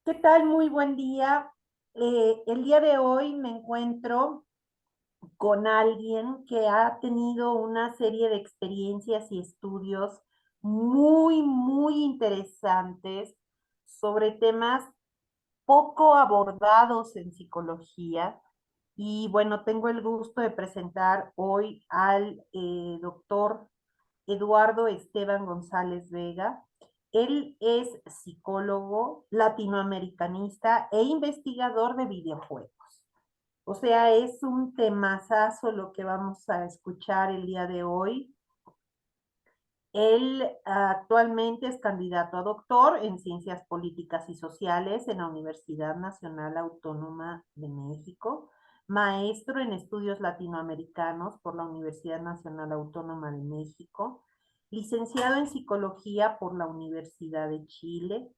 ¿Qué tal? Muy buen día. El día de hoy me encuentro con alguien que ha tenido una serie de experiencias y estudios muy interesantes sobre temas poco abordados en psicología. Y bueno, tengo el gusto de presentar hoy al doctor Eduardo Esteban González Vega. Él es psicólogo latinoamericanista e investigador de videojuegos. O sea, es un temazazo lo que vamos a escuchar el día de hoy. Él actualmente es candidato a doctor en Ciencias Políticas y Sociales en la Universidad Nacional Autónoma de México, maestro en Estudios Latinoamericanos por la Universidad Nacional Autónoma de México, licenciado en Psicología por la Universidad de Chile,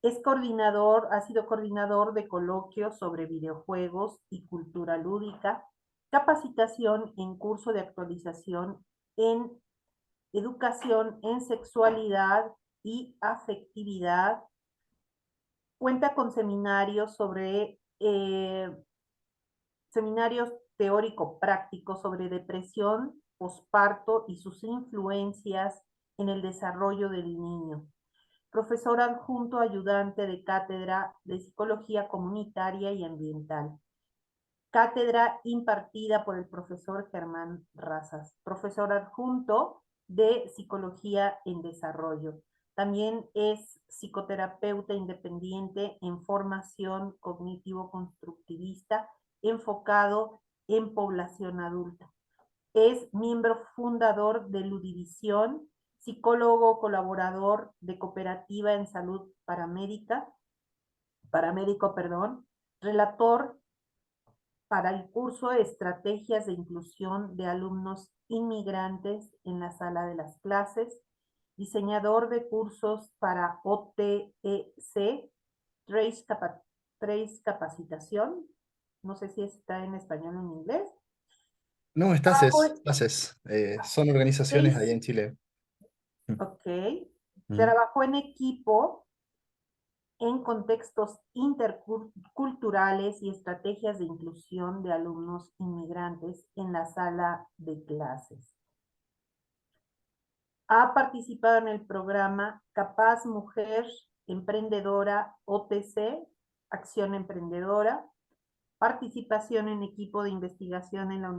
ha sido coordinador de coloquios sobre videojuegos y cultura lúdica, capacitación en curso de actualización en educación en sexualidad y afectividad. Cuenta con seminarios teórico-prácticos sobre depresión, posparto y sus influencias en el desarrollo del niño. Profesor adjunto ayudante de cátedra de Psicología Comunitaria y Ambiental. Cátedra impartida por el profesor Germán Razas, profesor adjunto de Psicología en Desarrollo. También es psicoterapeuta independiente en formación cognitivo-constructivista enfocado en población adulta. Es miembro fundador de Ludivisión, psicólogo colaborador de Cooperativa en Salud Paramédico, relator para el curso de Estrategias de Inclusión de Alumnos Inmigrantes en la Sala de las Clases, diseñador de cursos para OTEC, Trace, Trace Capacitación, no sé si está en español o en inglés. No, son organizaciones allá Trace, en Chile. ok, Mm. trabajó en equipo en contextos interculturales y estrategias de inclusión de alumnos inmigrantes en la sala de clases. Ha participado en el programa Capaz Mujer Emprendedora OTC, Acción Emprendedora, participación en equipo de investigación en la en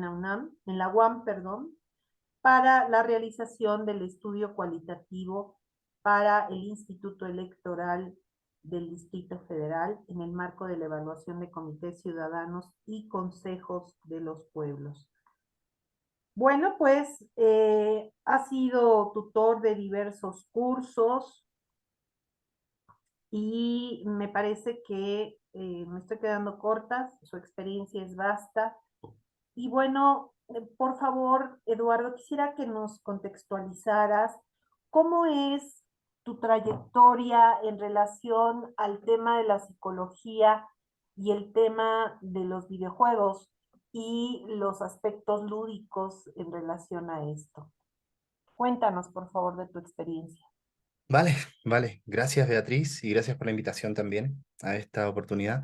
la UNAM, en la UAM, perdón, para la realización del estudio cualitativo para el Instituto Electoral del Distrito Federal en el marco de la evaluación de comités ciudadanos y consejos de los pueblos. Bueno, pues ha sido tutor de diversos cursos y me parece que me estoy quedando corta, su experiencia es vasta. Y bueno, por favor, Eduardo, quisiera que nos contextualizaras cómo es tu trayectoria en relación al tema de la psicología y el tema de los videojuegos y los aspectos lúdicos en relación a esto. Cuéntanos, por favor, de tu experiencia. Vale, vale. Gracias, Beatriz, y gracias por la invitación también a esta oportunidad.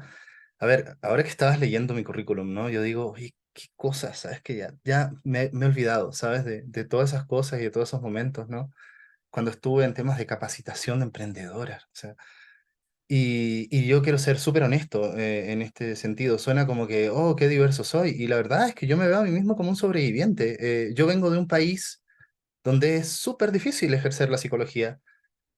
A ver, ahora que estabas leyendo mi currículum, ¿no? Yo digo, oye, qué cosas, ¿sabes? Que ya me he olvidado, ¿sabes? De todas esas cosas y de todos esos momentos, ¿no? Cuando estuve en temas de capacitación de emprendedoras, o sea, y yo quiero ser súper honesto en este sentido. Suena como que, oh, qué diverso soy. Y la verdad es que yo me veo a mí mismo como un sobreviviente. Yo vengo de un país donde es súper difícil ejercer la psicología.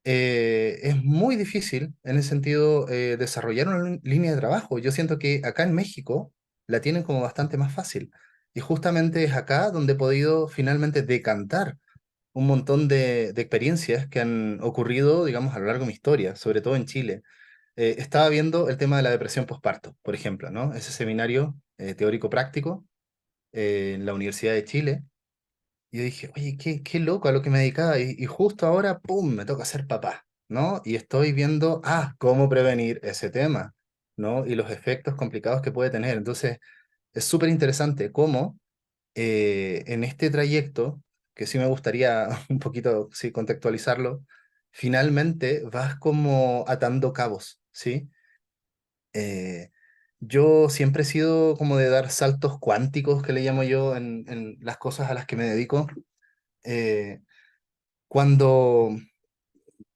Es muy difícil en ese sentido desarrollar una línea de trabajo. Yo siento que acá en México la tienen como bastante más fácil. Y justamente es acá donde he podido finalmente decantar un montón de experiencias que han ocurrido, digamos, a lo largo de mi historia, sobre todo en Chile. Estaba viendo el tema de la depresión postparto, por ejemplo, ¿no? Ese seminario teórico práctico en la Universidad de Chile. Y yo dije, oye, qué loco a lo que me dedicaba. Y justo ahora, ¡pum!, me toca ser papá, ¿no? Y estoy viendo, cómo prevenir ese tema, ¿no? Y los efectos complicados que puede tener. Entonces, es súper interesante cómo en este trayecto, que sí me gustaría un poquito, sí, contextualizarlo, finalmente vas como atando cabos, ¿sí? Eh, yo siempre he sido como de dar saltos cuánticos, que le llamo yo, en las cosas a las que me dedico. Eh, cuando,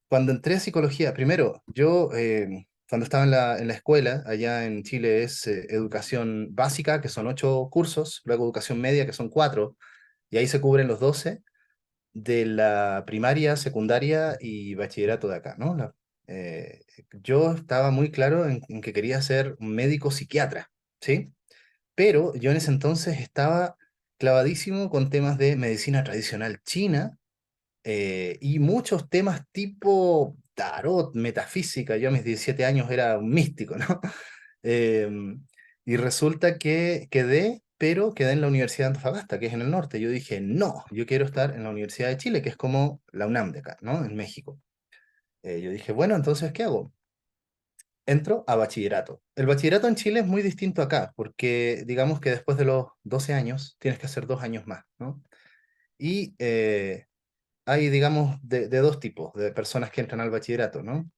cuando entré a psicología, primero, yo cuando estaba en la escuela, allá en Chile es educación básica, que son 8 cursos, luego educación media, que son 4, y ahí se cubren los 12 de la primaria, secundaria y bachillerato de acá, ¿no? Yo estaba muy claro en que quería ser un médico psiquiatra, ¿sí? Pero yo en ese entonces estaba clavadísimo con temas de medicina tradicional china y muchos temas tipo tarot, metafísica. Yo a mis 17 años era un místico, ¿no? Em, y resulta que quedé, pero quedé en la Universidad de Antofagasta, que es en el norte. Yo dije, no, yo quiero estar en la Universidad de Chile, que es como la UNAM de acá, ¿no? En México. Yo dije, bueno, entonces, ¿qué hago? Entro a bachillerato. El bachillerato en Chile es muy distinto acá, porque digamos que después de los 12 años tienes que hacer 2 años más, ¿no? Y hay, digamos, de dos tipos de personas que entran al bachillerato, ¿no?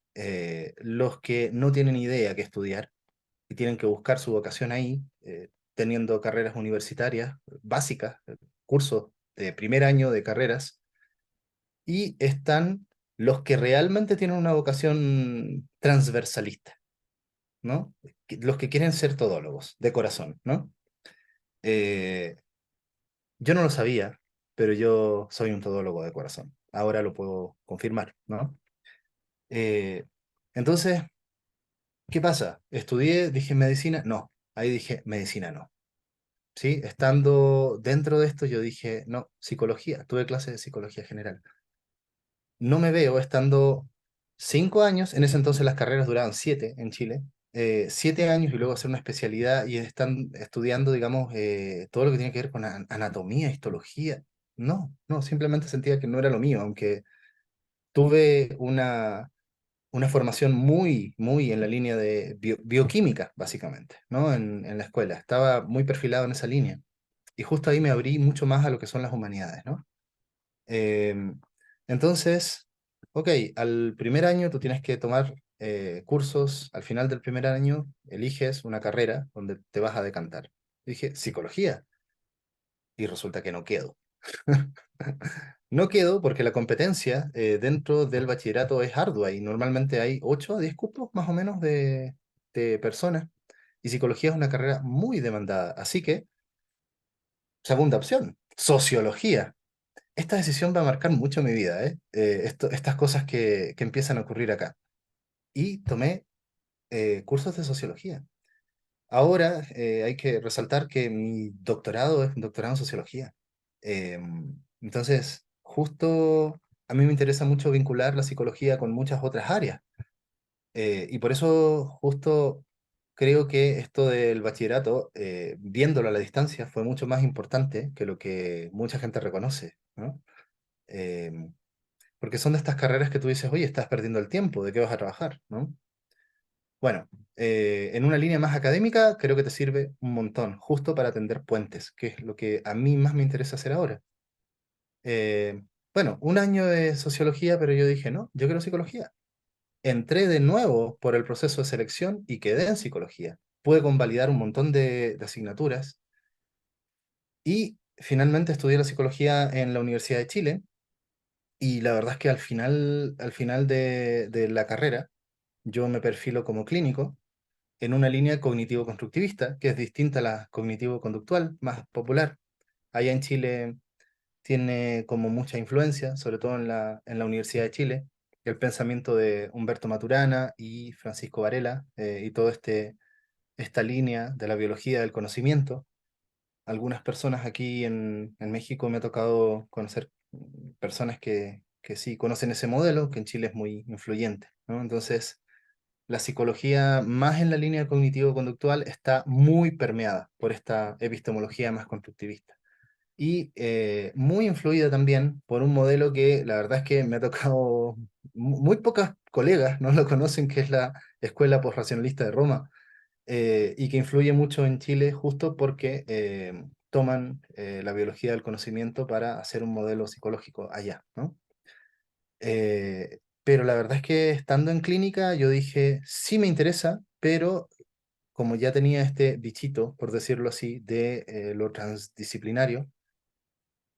Los que no tienen idea qué estudiar y tienen que buscar su vocación ahí, teniendo carreras universitarias básicas, cursos de primer año de carreras, y están los que realmente tienen una vocación transversalista, ¿no? Los que quieren ser todólogos, de corazón, ¿no? Eh, yo no lo sabía, pero yo soy un todólogo de corazón. Ahora lo puedo confirmar, ¿no? Eh, entonces, ¿qué pasa? Estudié, dije medicina, no. Ahí dije medicina, no. ¿Sí? Estando dentro de esto, yo dije, no, psicología. Tuve clases de psicología general. No me veo estando 5 años, en ese entonces las carreras duraban 7 en Chile, 7 años y luego hacer una especialidad y están estudiando, digamos, todo lo que tiene que ver con anatomía, histología. No, no, simplemente sentía que no era lo mío, aunque tuve una formación muy, muy en la línea de bioquímica, básicamente, ¿no? En la escuela. Estaba muy perfilado en esa línea. Y justo ahí me abrí mucho más a lo que son las humanidades, ¿no? Em, entonces, ok, al primer año tú tienes que tomar cursos, al final del primer año eliges una carrera donde te vas a decantar. Dije, psicología, y resulta que no quedo. No quedo porque la competencia dentro del bachillerato es ardua y normalmente hay 8 a 10 cupos más o menos de personas, y psicología es una carrera muy demandada. Así que, segunda opción, sociología. Esta decisión va a marcar mucho mi vida, ¿eh? Estas cosas que empiezan a ocurrir acá. Y tomé cursos de sociología. Ahora hay que resaltar que mi doctorado es un doctorado en sociología. Entonces, justo a mí me interesa mucho vincular la psicología con muchas otras áreas. Y por eso justo creo que esto del bachillerato, viéndolo a la distancia, fue mucho más importante que lo que mucha gente reconoce, ¿no? Em, Porque son de estas carreras que tú dices, oye, estás perdiendo el tiempo, ¿de qué vas a trabajar? ¿No? Bueno, en una línea más académica creo que te sirve un montón, justo para tender puentes, que es lo que a mí más me interesa hacer ahora. Eh, bueno, un año de sociología, pero yo dije, no, yo quiero psicología. Entré de nuevo por el proceso de selección y quedé en psicología. Pude convalidar un montón de asignaturas y finalmente estudié la psicología en la Universidad de Chile. Y la verdad es que al final de la carrera, yo me perfilo como clínico en una línea cognitivo-constructivista, que es distinta a la cognitivo-conductual, más popular. Allá en Chile tiene como mucha influencia, sobre todo en la Universidad de Chile, el pensamiento de Humberto Maturana y Francisco Varela, y toda esta línea de la biología del conocimiento. Algunas personas aquí en México me ha tocado conocer personas que sí conocen ese modelo, que en Chile es muy influyente, ¿no? Entonces, la psicología más en la línea cognitivo-conductual está muy permeada por esta epistemología más constructivista. Y muy influida también por un modelo que la verdad es que me ha tocado, muy pocas colegas no lo conocen, que es la Escuela Postracionalista de Roma, y que influye mucho en Chile justo porque toman la biología del conocimiento para hacer un modelo psicológico allá, ¿no? pero la verdad es que estando en clínica yo dije, sí me interesa, pero como ya tenía este bichito, por decirlo así, de lo transdisciplinario,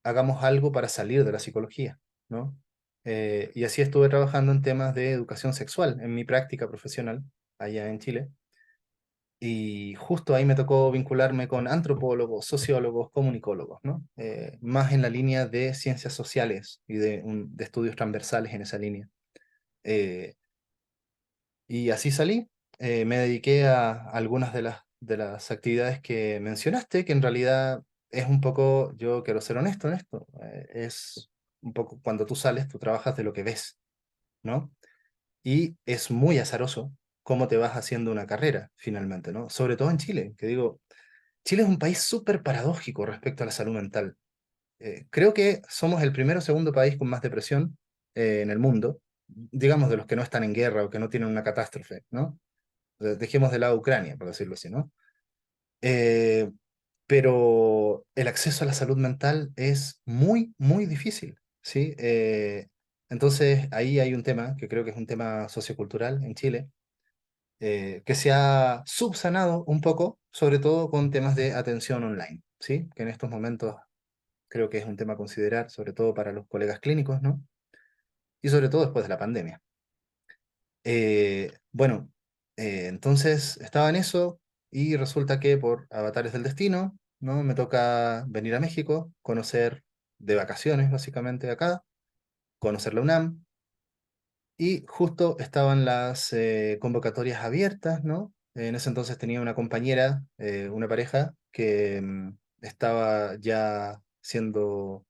hagamos algo para salir de la psicología, ¿no? Y así estuve trabajando en temas de educación sexual en mi práctica profesional allá en Chile. Y justo ahí me tocó vincularme con antropólogos, sociólogos, comunicólogos, ¿no? Más en la línea de ciencias sociales y de estudios transversales en esa línea. Eh, y así salí. Me dediqué a algunas de las actividades que mencionaste, que en realidad es un poco, yo quiero ser honesto en esto, es un poco cuando tú sales, tú trabajas de lo que ves, ¿no? Y es muy azaroso cómo te vas haciendo una carrera, finalmente, ¿no? Sobre todo en Chile, que digo, Chile es un país súper paradójico respecto a la salud mental. Creo que somos el primero o segundo país con más depresión en el mundo, digamos de los que no están en guerra o que no tienen una catástrofe, ¿no? Dejemos de lado Ucrania, por decirlo así, ¿no? Eh, pero el acceso a la salud mental es muy, muy difícil, ¿sí? Entonces ahí hay un tema que creo que es un tema sociocultural en Chile, que se ha subsanado un poco, sobre todo con temas de atención online, ¿sí? Que en estos momentos creo que es un tema a considerar, sobre todo para los colegas clínicos, ¿no? Y sobre todo después de la pandemia. Bueno, entonces estaba en eso y resulta que por avatares del destino, ¿no? Me toca venir a México, conocer de vacaciones básicamente acá, conocer la UNAM y justo estaban las convocatorias abiertas, ¿no? En ese entonces tenía una compañera, una pareja que estaba ya siendo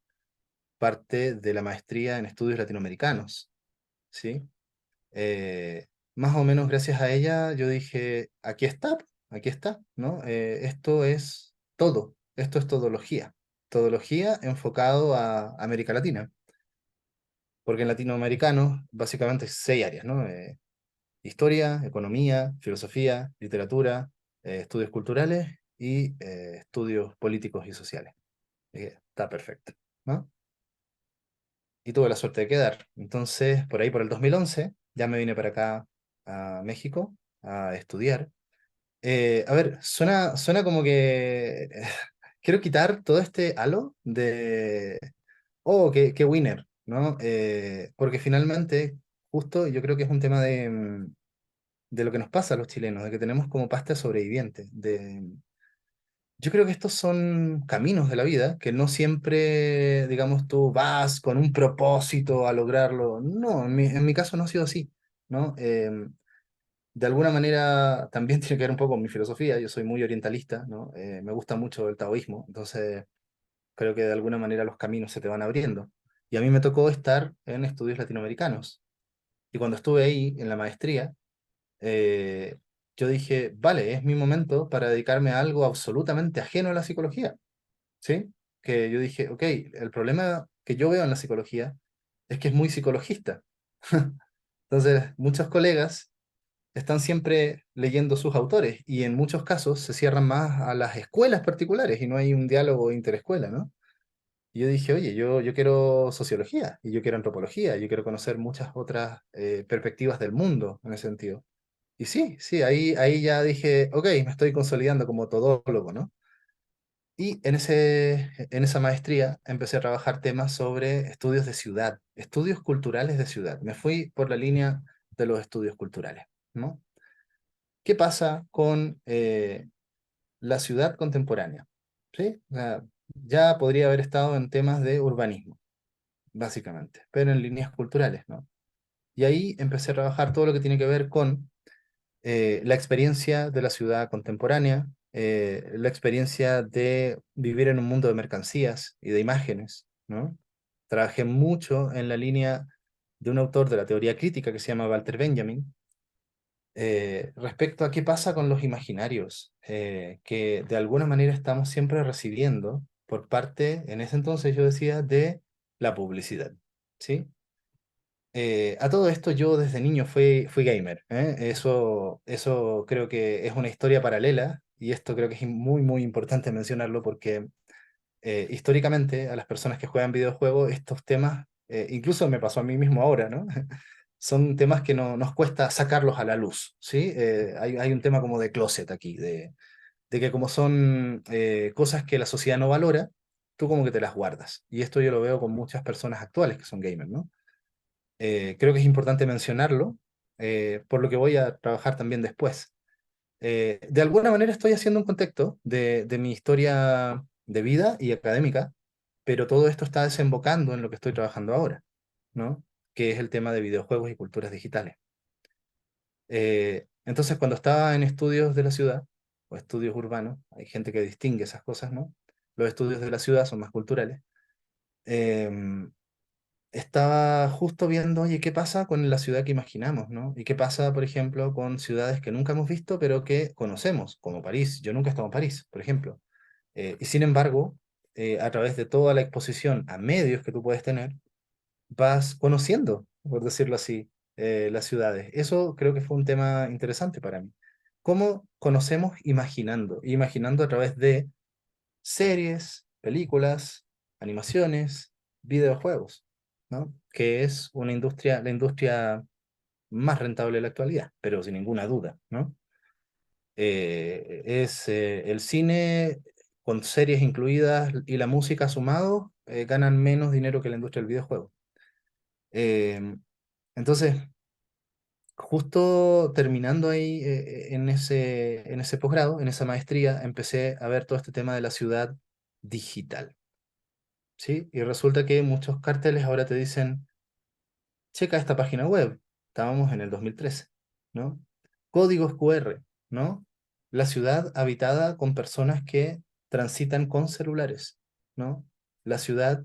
parte de la maestría en estudios latinoamericanos, ¿sí? Eh, Más o menos gracias a ella yo dije, aquí está, ¿no? Esto es todología enfocado a América Latina, porque en latinoamericano básicamente es 6 áreas, ¿no? Historia, economía, filosofía, literatura, estudios culturales y estudios políticos y sociales. Está perfecto, ¿no? Y tuve la suerte de quedar. Entonces, por ahí por el 2011, ya me vine para acá a México a estudiar. A ver, suena como que quiero quitar todo este halo de, oh, qué winner, ¿no? Porque finalmente, justo yo creo que es un tema de lo que nos pasa a los chilenos, de que tenemos como pasta sobreviviente, yo creo que estos son caminos de la vida que no siempre, digamos, tú vas con un propósito a lograrlo. No, en mi caso no ha sido así, ¿no? De alguna manera también tiene que ver un poco con mi filosofía. Yo soy muy orientalista, ¿no? Me gusta mucho el taoísmo, entonces creo que de alguna manera los caminos se te van abriendo. Y a mí me tocó estar en estudios latinoamericanos. Y cuando estuve ahí en la maestría, eh, yo dije, vale, es mi momento para dedicarme a algo absolutamente ajeno a la psicología. ¿Sí? Que yo dije, ok, el problema que yo veo en la psicología es que es muy psicologista. Entonces, muchos colegas están siempre leyendo sus autores y en muchos casos se cierran más a las escuelas particulares y no hay un diálogo interescuela, ¿no? Y yo dije, oye, yo quiero sociología y yo quiero antropología, yo quiero conocer muchas otras perspectivas del mundo en ese sentido. Y sí, sí, ahí ya dije, ok, me estoy consolidando como todólogo, ¿no? Y en esa maestría empecé a trabajar temas sobre estudios de ciudad, estudios culturales de ciudad. Me fui por la línea de los estudios culturales, ¿no? ¿Qué pasa con la ciudad contemporánea? ¿Sí? O sea, ya podría haber estado en temas de urbanismo, básicamente, pero en líneas culturales, ¿no? Y ahí empecé a trabajar todo lo que tiene que ver con la experiencia de la ciudad contemporánea, la experiencia de vivir en un mundo de mercancías y de imágenes, ¿no? Trabajé mucho en la línea de un autor de la teoría crítica que se llama Walter Benjamin, respecto a qué pasa con los imaginarios, que de alguna manera estamos siempre recibiendo por parte, en ese entonces yo decía, de la publicidad, ¿sí? A todo esto yo desde niño fui gamer, ¿eh? Eso creo que es una historia paralela y esto creo que es muy, muy importante mencionarlo porque históricamente a las personas que juegan videojuegos estos temas, incluso me pasó a mí mismo ahora, ¿no? son temas que no, nos cuesta sacarlos a la luz, ¿sí? Hay un tema como de closet aquí, de que como son cosas que la sociedad no valora, tú como que te las guardas. Y esto yo lo veo con muchas personas actuales que son gamers, ¿no? Creo que es importante mencionarlo, por lo que voy a trabajar también después. De alguna manera estoy haciendo un contexto de mi historia de vida y académica, pero todo esto está desembocando en lo que estoy trabajando ahora, ¿no? Que es el tema de videojuegos y culturas digitales. Entonces, cuando estaba en estudios de la ciudad, o estudios urbanos, hay gente que distingue esas cosas, ¿no? Los estudios de la ciudad son más culturales. em, Estaba justo viendo, oye, ¿qué pasa con la ciudad que imaginamos, ¿no? Y qué pasa, por ejemplo, con ciudades que nunca hemos visto, pero que conocemos, como París. Yo nunca he estado en París, por ejemplo. Y sin embargo, a través de toda la exposición a medios que tú puedes tener, vas conociendo, por decirlo así, las ciudades. Eso creo que fue un tema interesante para mí. ¿Cómo conocemos imaginando? Imaginando a través de series, películas, animaciones, videojuegos, ¿no? Que es una industria, la industria más rentable de la actualidad, pero sin ninguna duda, ¿no? Es el cine con series incluidas y la música sumado, ganan menos dinero que la industria del videojuego. Eh, entonces, justo terminando ahí en ese posgrado, en esa maestría, empecé a ver todo este tema de la ciudad digital. ¿Sí? Y resulta que muchos carteles ahora te dicen, checa esta página web. Estábamos en el 2013, ¿no? Códigos QR, ¿no? La ciudad habitada con personas que transitan con celulares, ¿no? La ciudad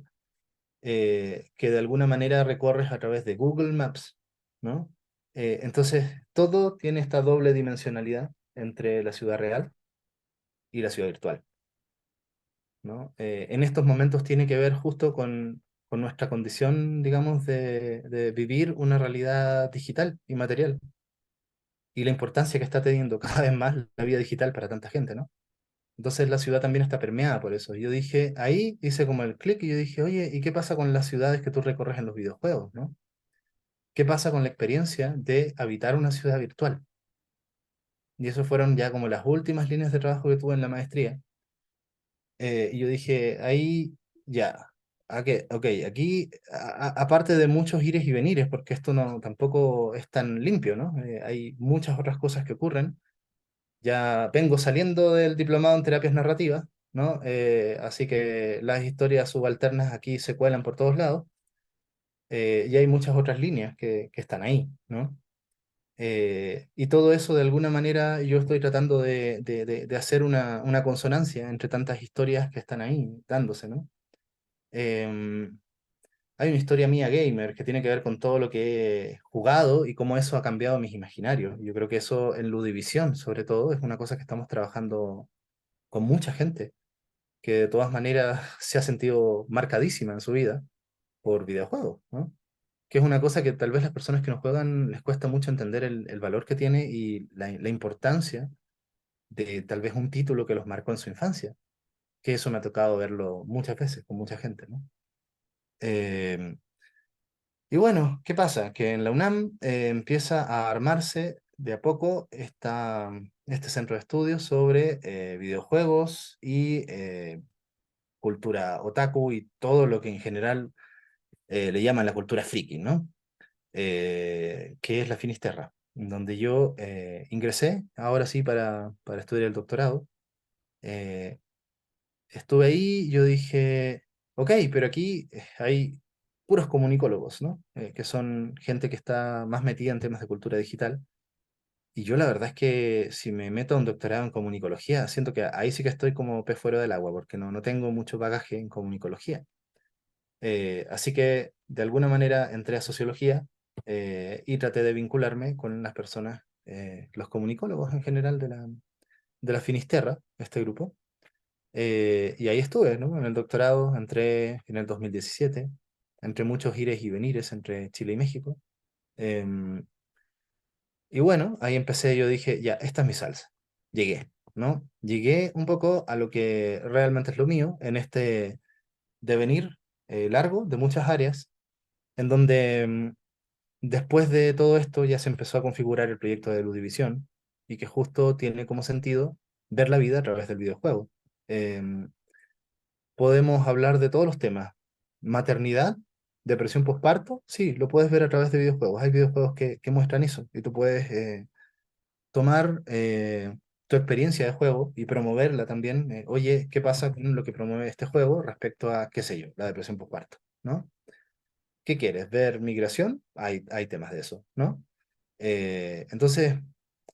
que de alguna manera recorres a través de Google Maps, ¿no? Entonces, todo tiene esta doble dimensionalidad entre la ciudad real y la ciudad virtual. ¿No? En estos momentos tiene que ver justo con nuestra condición, digamos, de vivir una realidad digital y material y la importancia que está teniendo cada vez más la vida digital para tanta gente, ¿no? Entonces la ciudad también está permeada por eso. Yo dije, ahí hice como el clic y yo dije, oye, ¿y qué pasa con las ciudades que tú recorres en los videojuegos, ¿no? ¿Qué pasa con la experiencia de habitar una ciudad virtual? Y eso fueron ya como las últimas líneas de trabajo que tuve en la maestría. Y yo dije, ahí ya, ok, aquí, aparte de muchos ires y venires, porque esto no tampoco es tan limpio, ¿no? Hay muchas otras cosas que ocurren. Ya vengo saliendo del diplomado en terapias narrativas, ¿no? Así que las historias subalternas aquí se cuelan por todos lados, y hay muchas otras líneas que están ahí, ¿no? Y todo eso, de alguna manera, yo estoy tratando de hacer una consonancia entre tantas historias que están ahí dándose, ¿no? Em, Hay una historia mía gamer que tiene que ver con todo lo que he jugado y cómo eso ha cambiado mis imaginarios. Yo creo que eso en Ludivisión, sobre todo, es una cosa que estamos trabajando con mucha gente, que de todas maneras se ha sentido marcadísima en su vida por videojuegos, ¿no? Que es una cosa que tal vez las personas que no juegan les cuesta mucho entender el valor que tiene y la importancia de tal vez un título que los marcó en su infancia, que eso me ha tocado verlo muchas veces con mucha gente, ¿no? Eh, y bueno, ¿qué pasa? Que en la UNAM empieza a armarse de a poco este centro de estudios sobre videojuegos y cultura otaku y todo lo que en general le llaman la cultura friki, ¿no? Que es la Finisterra, donde yo ingresé, ahora sí, para estudiar el doctorado. Eh, Estuve ahí, yo dije, ok, pero aquí hay puros comunicólogos, ¿no? Que son gente que está más metida en temas de cultura digital. Y yo la verdad es que si me meto a un doctorado en comunicología, siento que ahí sí que estoy como pez fuera del agua, porque no tengo mucho bagaje en comunicología. Así que de alguna manera entré a sociología y traté de vincularme con las personas, los comunicólogos en general de la Finisterra, este grupo. Y ahí estuve, ¿no? En el doctorado entré en el 2017, entre muchos ires y venires entre Chile y México. Em, y bueno, ahí empecé, yo dije, ya, esta es mi salsa. Llegué, ¿no? Llegué un poco a lo que realmente es lo mío, en este devenir largo de muchas áreas, en donde después de todo esto ya se empezó a configurar el proyecto de Ludivisión y que justo tiene como sentido ver la vida a través del videojuego. Em, Podemos hablar de todos los temas. Maternidad, depresión postparto, sí, lo puedes ver a través de videojuegos. Hay videojuegos que muestran eso y tú puedes tomar tu experiencia de juego y promoverla también. Oye, ¿qué pasa con lo que promueve este juego respecto a, qué sé yo, la depresión postparto, ¿no? ¿Qué quieres? ¿Ver migración? Hay temas de eso, ¿no? Entonces,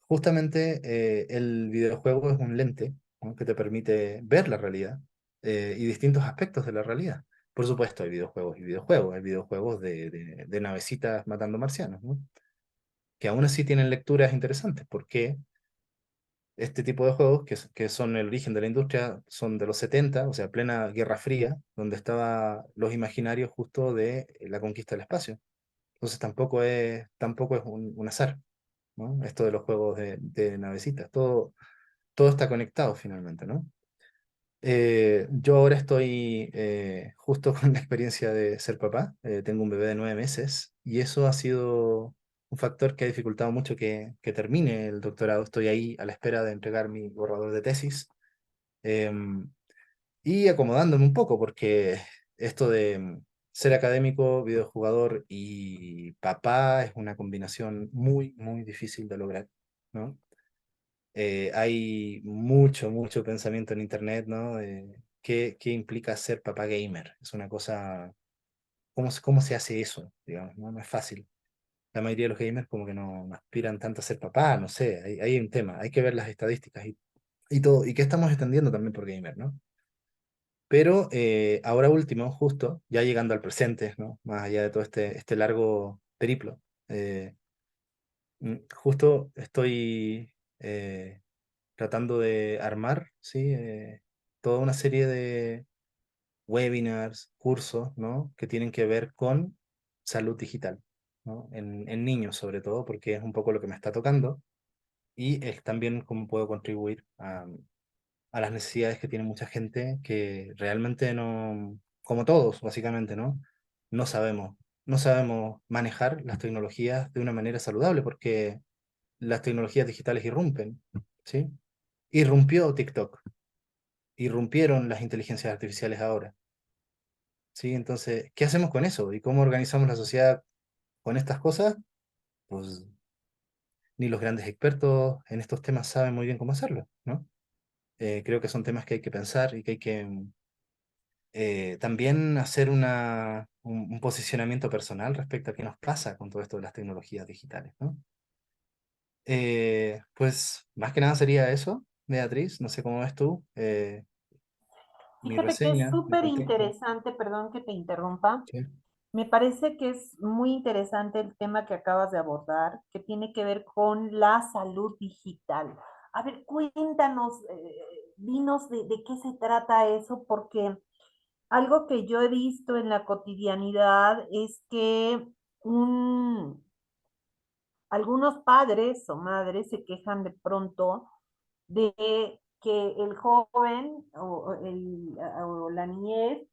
justamente el videojuego es un lente, ¿no? Que te permite ver la realidad y distintos aspectos de la realidad. Por supuesto, hay videojuegos y videojuegos. Hay videojuegos de navecitas matando marcianos, ¿no? Que aún así tienen lecturas interesantes, porque este tipo de juegos, que son el origen de la industria, son de los 70, o sea, plena Guerra Fría, donde estaban los imaginarios justo de la conquista del espacio. Entonces tampoco es un azar, ¿no? Esto de los juegos de navecitas, todo está conectado finalmente, ¿no? Yo ahora estoy justo con la experiencia de ser papá. Tengo un bebé de 9 meses y eso ha sido un factor que ha dificultado mucho que termine el doctorado. Estoy ahí a la espera de entregar mi borrador de tesis em, y acomodándome un poco porque esto de ser académico, videojugador y papá es una combinación muy, muy difícil de lograr, ¿no? Hay mucho pensamiento en internet, ¿no? ¿Qué implica ser papá gamer? Es una cosa, cómo se hace eso? Digamos, ¿no? No es fácil. La mayoría de los gamers como que no aspiran tanto a ser papá, no sé, hay un tema, hay que ver las estadísticas y todo, y qué estamos extendiendo también por gamer, ¿no? Pero ahora último, justo, ya llegando al presente, ¿no? Más allá de todo este largo periplo, eh, justo estoy tratando de armar, ¿sí? Toda una serie de webinars, cursos, ¿no? Que tienen que ver con salud digital, ¿no? En niños sobre todo, porque es un poco lo que me está tocando y es también cómo puedo contribuir a las necesidades que tiene mucha gente que realmente no, como todos, básicamente, ¿no? No sabemos, no sabemos manejar las tecnologías de una manera saludable porque las tecnologías digitales irrumpen, ¿sí? Irrumpió TikTok, irrumpieron las inteligencias artificiales ahora, ¿sí? Entonces, ¿qué hacemos con eso? ¿Y cómo organizamos la sociedad con estas cosas? Pues ni los grandes expertos en estos temas saben muy bien cómo hacerlo, ¿no? Creo que son temas que hay que pensar y que hay que también hacer un posicionamiento personal respecto a qué nos pasa con todo esto de las tecnologías digitales, ¿no? Pues más que nada sería eso, Beatriz, no sé cómo ves tú, mi Fíjate que es reseña, mi súper contexto. interesante, perdón que te interrumpa. Sí. Me parece que es muy interesante el tema que acabas de abordar, que tiene que ver con la salud digital. A ver, cuéntanos, dinos de qué se trata eso, porque algo que yo he visto en la cotidianidad es que algunos padres o madres se quejan de pronto de que el joven o la niñez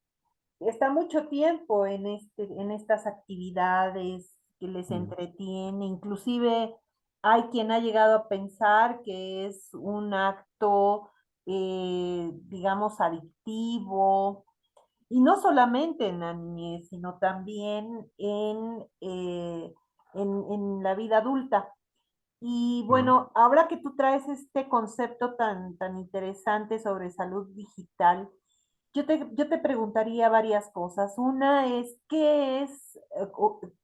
está mucho tiempo en estas actividades que les Mm, entretiene, inclusive hay quien ha llegado a pensar que es un acto, digamos, adictivo, y no solamente en la niñez, sino también en la vida adulta. Y mm. bueno, ahora que tú traes este concepto tan interesante sobre salud digital, yo te preguntaría varias cosas. Una es, ¿qué es,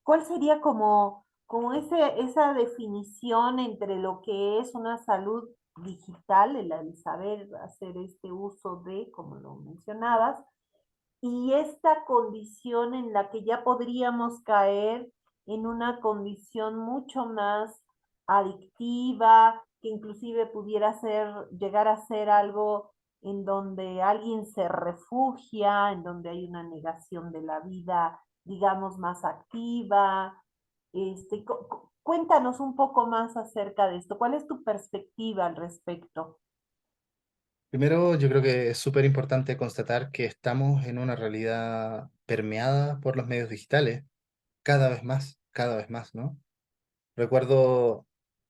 cuál sería como esa definición entre lo que es una salud digital, el saber hacer este uso de, como lo mencionabas, y esta condición en la que ya podríamos caer en una condición mucho más adictiva, que inclusive pudiera ser, llegar a ser algo en donde alguien se refugia, en donde hay una negación de la vida, digamos, más activa. Cuéntanos un poco más acerca de esto. ¿Cuál es tu perspectiva al respecto? Primero, yo creo que es súper importante constatar que estamos en una realidad permeada por los medios digitales, cada vez más. cada vez más, ¿no? Recuerdo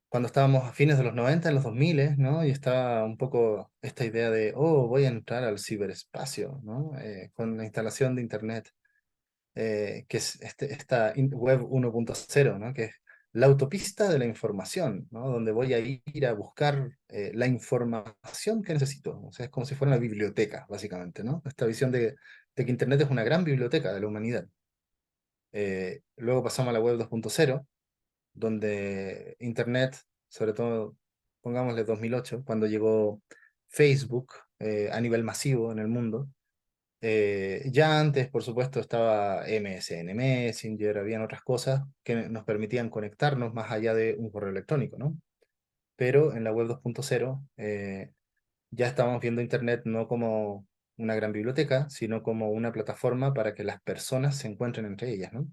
cuando estábamos a fines de los 90 en los 2000, ¿no? Y estaba un poco esta idea de, oh, voy a entrar al ciberespacio, ¿no? Con la instalación de Internet, que es web 1.0, ¿no? Que es la autopista de la información, ¿no? Donde voy a ir a buscar la información que necesito. O sea, es como si fuera una biblioteca, básicamente, ¿no? Esta visión de que Internet es una gran biblioteca de la humanidad. Luego pasamos a la web 2.0 donde Internet, sobre todo, pongámosle 2008, cuando llegó Facebook a nivel masivo en el mundo. Ya antes, por supuesto, estaba MSN Messenger, habían otras cosas que nos permitían conectarnos más allá de un correo electrónico, ¿no? Pero en la web 2.0 ya estábamos viendo Internet no como una gran biblioteca, sino como una plataforma para que las personas se encuentren entre ellas, ¿no?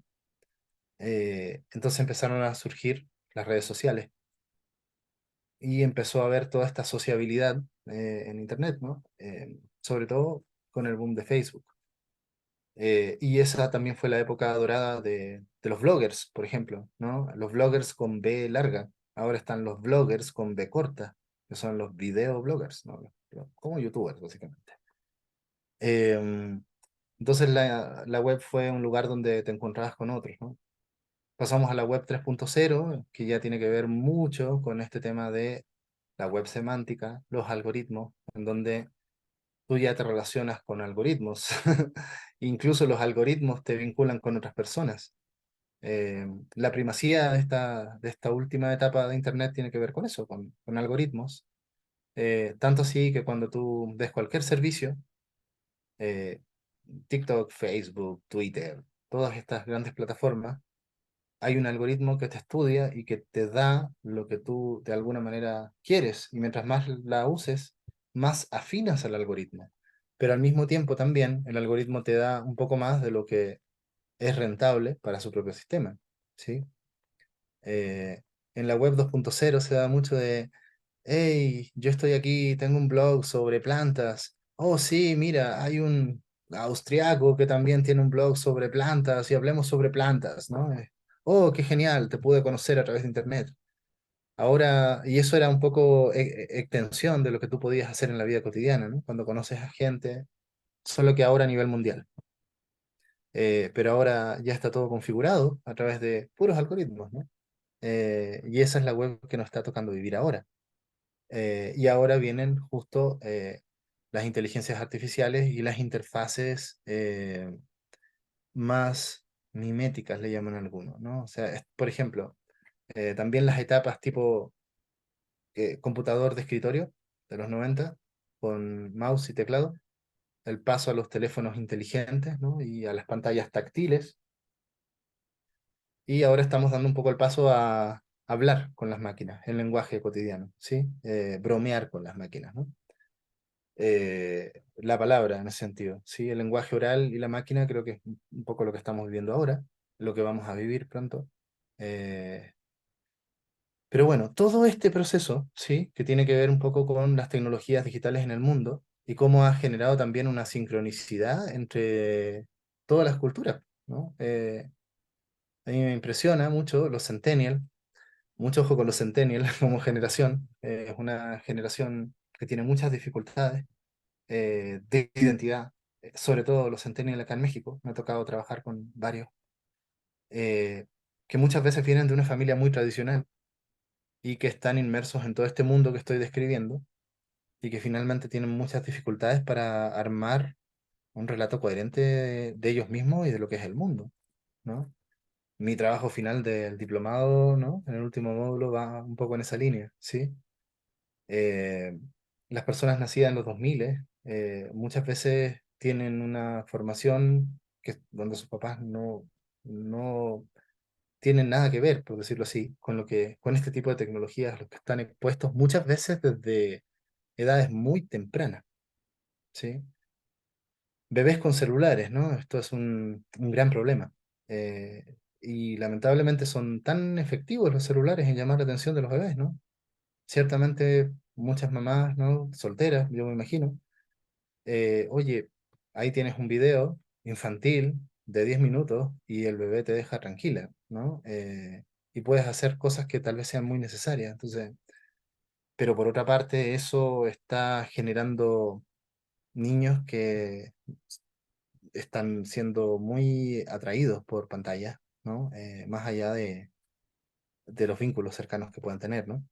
Entonces empezaron a surgir las redes sociales y empezó a haber toda esta sociabilidad en Internet, ¿no? Sobre todo con el boom de Facebook. Y esa también fue la época dorada de los bloggers, por ejemplo, ¿no? Los bloggers con B larga. Ahora están los bloggers con B corta, que son los video bloggers, ¿no? Como youtubers, básicamente. Em, entonces la web fue un lugar donde te encontrabas con otros, ¿no? Pasamos a la web 3.0, que ya tiene que ver mucho con este tema de la web semántica, los algoritmos, en donde tú ya te relacionas con algoritmos. Incluso los algoritmos te vinculan con otras personas. La primacía de esta última etapa de Internet tiene que ver con eso, con algoritmos. Tanto así que cuando tú des cualquier servicio, eh, TikTok, Facebook, Twitter, todas estas grandes plataformas, hay un algoritmo que te estudia y que te da lo que tú de alguna manera quieres. Y mientras más la uses, más afinas al algoritmo. Pero al mismo tiempo también el algoritmo te da un poco más de lo que es rentable para su propio sistema. ¿Sí? Eh, en la web 2.0 se da mucho de, hey, yo estoy aquí, tengo un blog sobre plantas. Oh, sí, mira, hay un austriaco que también tiene un blog sobre plantas y hablemos sobre plantas, ¿no? Oh, qué genial, te pude conocer a través de internet. Ahora, y eso era un poco extensión de lo que tú podías hacer en la vida cotidiana, ¿no? Cuando conoces a gente, solo que ahora a nivel mundial. Pero ahora ya está todo configurado a través de puros algoritmos, ¿no? Y esa es la web que nos está tocando vivir ahora. Y ahora vienen justo las inteligencias artificiales y las interfaces más miméticas, le llaman algunos, ¿no? O sea, por ejemplo, también las etapas tipo computador de escritorio de los 90 con mouse y teclado, el paso a los teléfonos inteligentes, ¿no? Y a las pantallas táctiles, y ahora estamos dando un poco el paso a hablar con las máquinas, en lenguaje cotidiano, ¿sí? Bromear con las máquinas, ¿no? La palabra en ese sentido, ¿sí? El lenguaje oral y la máquina creo que es un poco lo que estamos viviendo ahora, lo que vamos a vivir pronto. Eh, pero bueno, todo este proceso, ¿sí? Que tiene que ver un poco con las tecnologías digitales en el mundo y cómo ha generado también una sincronicidad entre todas las culturas, ¿no? A mí me impresiona mucho los centennials, mucho ojo con los centennials como generación, es una generación que tiene muchas dificultades de identidad, sobre todo los centennials acá en México, me ha tocado trabajar con varios, eh, que muchas veces vienen de una familia muy tradicional y que están inmersos en todo este mundo que estoy describiendo y que finalmente tienen muchas dificultades para armar un relato coherente de ellos mismos y de lo que es el mundo, ¿no? Mi trabajo final del diplomado, ¿no? En el último módulo va un poco en esa línea, ¿sí? Eh, las personas nacidas en los 2000 muchas veces tienen una formación donde sus papás no tienen nada que ver, por decirlo así, con este tipo de tecnologías, los que están expuestos muchas veces desde edades muy tempranas, ¿sí? Bebés con celulares, ¿no? Esto es un gran problema. Y lamentablemente son tan efectivos los celulares en llamar la atención de los bebés, ¿no? Ciertamente muchas mamás, ¿no? Solteras, yo me imagino. Oye, ahí tienes un video infantil de 10 minutos y el bebé te deja tranquila, ¿no? Y puedes hacer cosas que tal vez sean muy necesarias. Entonces, pero por otra parte, eso está generando niños que están siendo muy atraídos por pantallas, ¿no? Más allá de los vínculos cercanos que puedan tener, ¿no?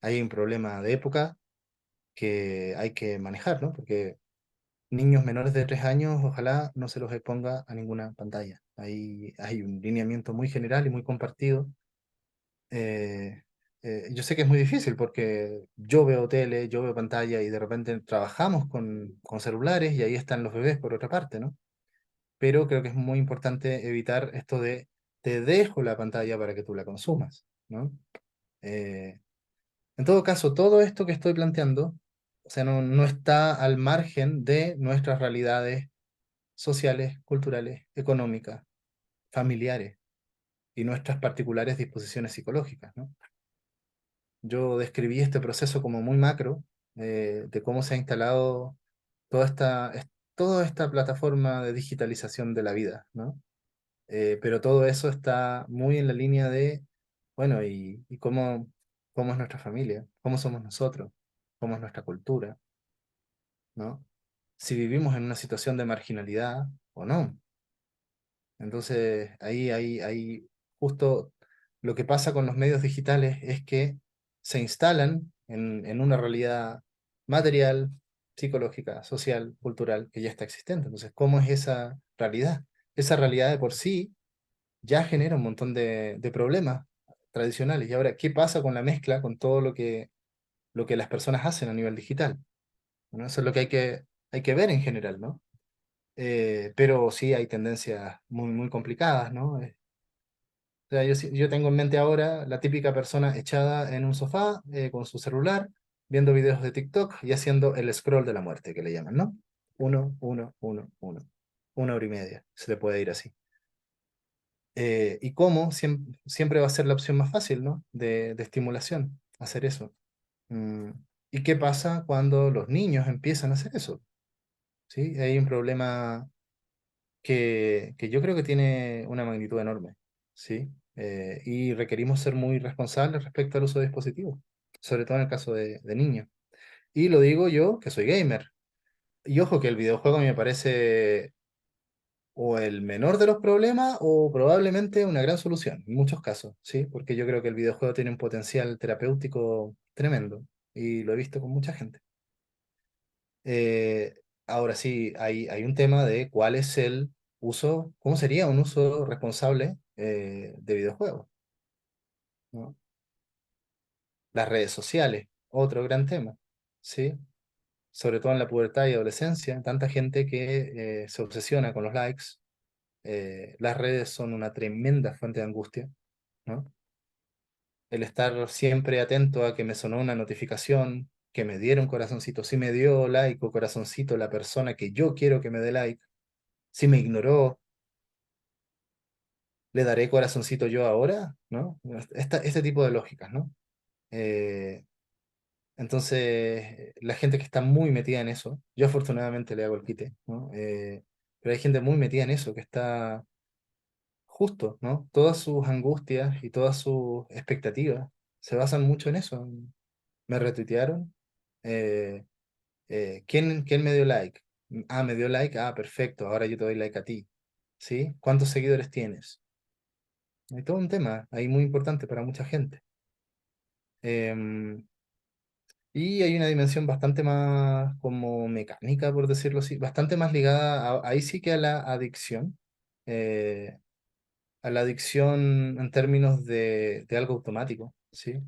Hay un problema de época que hay que manejar, ¿no? Porque niños menores de 3 años, ojalá no se los exponga a ninguna pantalla. Hay un lineamiento muy general y muy compartido. Eh, yo sé que es muy difícil porque yo veo tele, yo veo pantalla y de repente trabajamos con celulares y ahí están los bebés por otra parte, ¿no? Pero creo que es muy importante evitar esto de te dejo la pantalla para que tú la consumas, ¿no? Eh, en todo caso, todo esto que estoy planteando, o sea, no está al margen de nuestras realidades sociales, culturales, económicas, familiares y nuestras particulares disposiciones psicológicas, ¿no? Yo describí este proceso como muy macro, de cómo se ha instalado toda esta plataforma de digitalización de la vida, ¿no? Pero todo eso está muy en la línea de, bueno, y cómo es nuestra familia, cómo somos nosotros, cómo es nuestra cultura, ¿no? Si vivimos en una situación de marginalidad o no. Entonces, ahí justo lo que pasa con los medios digitales es que se instalan en una realidad material, psicológica, social, cultural, que ya está existente. Entonces, ¿cómo es esa realidad? Esa realidad de por sí ya genera un montón de problemas tradicionales. Y ahora, ¿qué pasa con la mezcla, con todo lo que las personas hacen a nivel digital? Bueno, eso es lo que hay que ver en general, ¿no? Pero sí hay tendencias muy complicadas, ¿no? O sea, yo tengo en mente ahora la típica persona echada en un sofá con su celular, viendo videos de TikTok y haciendo el scroll de la muerte, que le llaman, ¿no? Uno. 1 hora y media. Se le puede ir así. Y cómo siempre va a ser la opción más fácil, ¿no? De estimulación, hacer eso. Mm, ¿Y qué pasa cuando los niños empiezan a hacer eso? ¿Sí? Hay un problema que yo creo que tiene una magnitud enorme, ¿sí? Y requerimos ser muy responsables respecto al uso de dispositivos, sobre todo en el caso de niños. Y lo digo yo, que soy gamer. Y ojo que el videojuego a mí me parece o el menor de los problemas o probablemente una gran solución, en muchos casos, ¿sí? Porque yo creo que el videojuego tiene un potencial terapéutico tremendo y lo he visto con mucha gente. Eh, Ahora sí, hay un tema de cuál es el uso, cómo sería un uso responsable de videojuegos, ¿no? Las redes sociales, otro gran tema, ¿sí? Sobre todo en la pubertad y adolescencia, tanta gente que se obsesiona con los likes. Las redes son una tremenda fuente de angustia, ¿no? El estar siempre atento a que me sonó una notificación, que me diera un corazoncito, si me dio like o corazoncito la persona que yo quiero que me dé like, si me ignoró, ¿le daré corazoncito yo ahora? ¿No? Este tipo de lógicas, ¿no? Eh, entonces, la gente que está muy metida en eso, yo afortunadamente le hago el quite, ¿no? Pero hay gente muy metida en eso, que está justo, ¿no? Todas sus angustias y todas sus expectativas se basan mucho en eso. Me retuitearon. eh, ¿Quién me dio like? Ah, me dio like. Ah, perfecto. Ahora yo te doy like a ti. ¿Sí? ¿Cuántos seguidores tienes? Hay todo un tema ahí muy importante para mucha gente. Em, y hay una dimensión bastante más como mecánica, por decirlo así, bastante más ligada ahí sí que eh, a la adicción en términos de algo automático, ¿sí?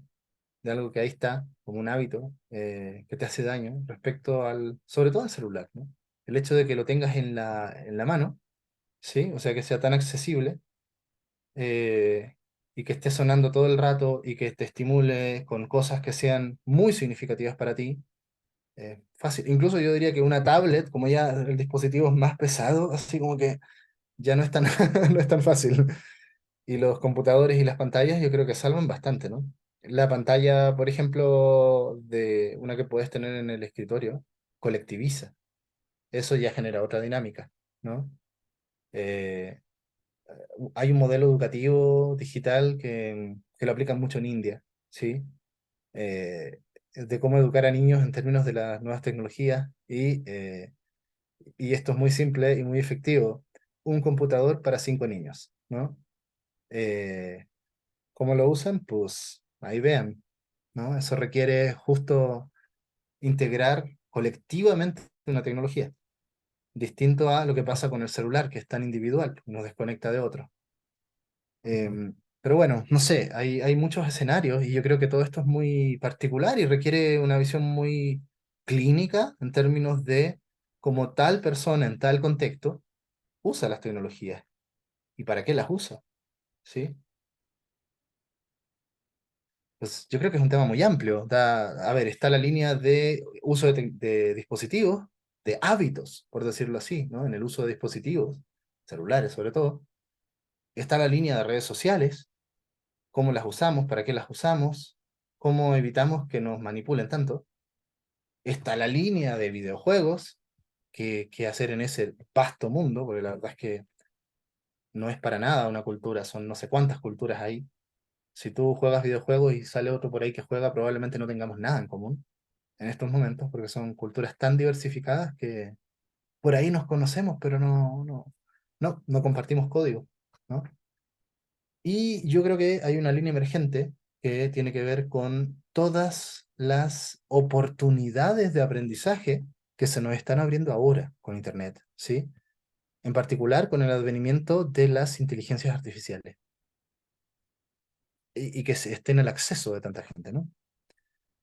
De algo que ahí está, como un hábito, que te hace daño respecto sobre todo al celular, ¿no? El hecho de que lo tengas en la mano, ¿sí? O sea, que sea tan accesible eh, y que esté sonando todo el rato y que te estimule con cosas que sean muy significativas para ti. Fácil. Incluso yo diría que una tablet, como ya el dispositivo es más pesado, así como que ya no es tan, no es tan fácil. Y los computadores y las pantallas yo creo que salvan bastante, ¿no? La pantalla, por ejemplo, de una que puedes tener en el escritorio, colectiviza. Eso ya genera otra dinámica, ¿no? hay un modelo educativo digital que lo aplican mucho en India, ¿sí? De cómo educar a niños en términos de las nuevas tecnologías y esto es muy simple y muy efectivo. Un computador para 5 niños, ¿no? Eh, ¿Cómo lo usan? Pues ahí vean, ¿no? Eso requiere justo integrar colectivamente una tecnología, distinto a lo que pasa con el celular, que es tan individual, nos desconecta de otro. Pero bueno, no sé, hay muchos escenarios y yo creo que todo esto es muy particular y requiere una visión muy clínica en términos de cómo tal persona en tal contexto usa las tecnologías y para qué las usa, ¿sí? Pues yo creo que es un tema muy amplio. A ver, está la línea de uso de dispositivos, de hábitos, por decirlo así, ¿no? En el uso de dispositivos, celulares sobre todo. Está la línea de redes sociales, cómo las usamos, para qué las usamos, cómo evitamos que nos manipulen tanto. Está la línea de videojuegos, qué hacer en ese vasto mundo, porque la verdad es que no es para nada una cultura, son no sé cuántas culturas hay. Si tú juegas videojuegos y sale otro por ahí que juega, probablemente no tengamos nada en común en estos momentos, porque son culturas tan diversificadas que por ahí nos conocemos, pero no compartimos código, ¿no? Y yo creo que hay una línea emergente que tiene que ver con todas las oportunidades de aprendizaje que se nos están abriendo ahora con Internet, ¿sí? En particular con el advenimiento de las inteligencias artificiales y que estén al acceso de tanta gente, ¿no?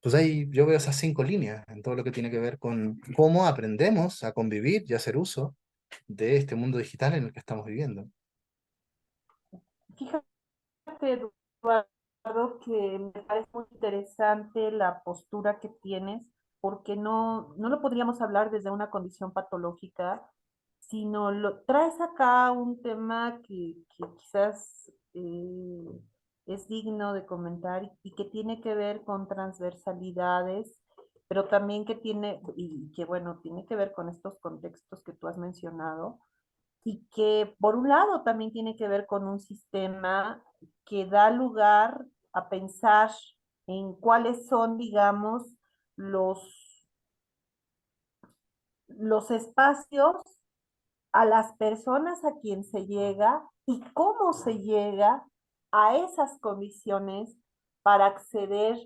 Pues ahí yo veo esas 5 líneas en todo lo que tiene que ver con cómo aprendemos a convivir y a hacer uso de este mundo digital en el que estamos viviendo. Fíjate, Eduardo, que me parece muy interesante la postura que tienes, porque no lo podríamos hablar desde una condición patológica, sino lo traes acá un tema que quizás es digno de comentar y que tiene que ver con transversalidades, pero también que tiene, y que bueno, tiene que ver con estos contextos que tú has mencionado y que por un lado también tiene que ver con un sistema que da lugar a pensar en cuáles son, digamos, los, los espacios a las personas a quien se llega y cómo se llega a esas condiciones para acceder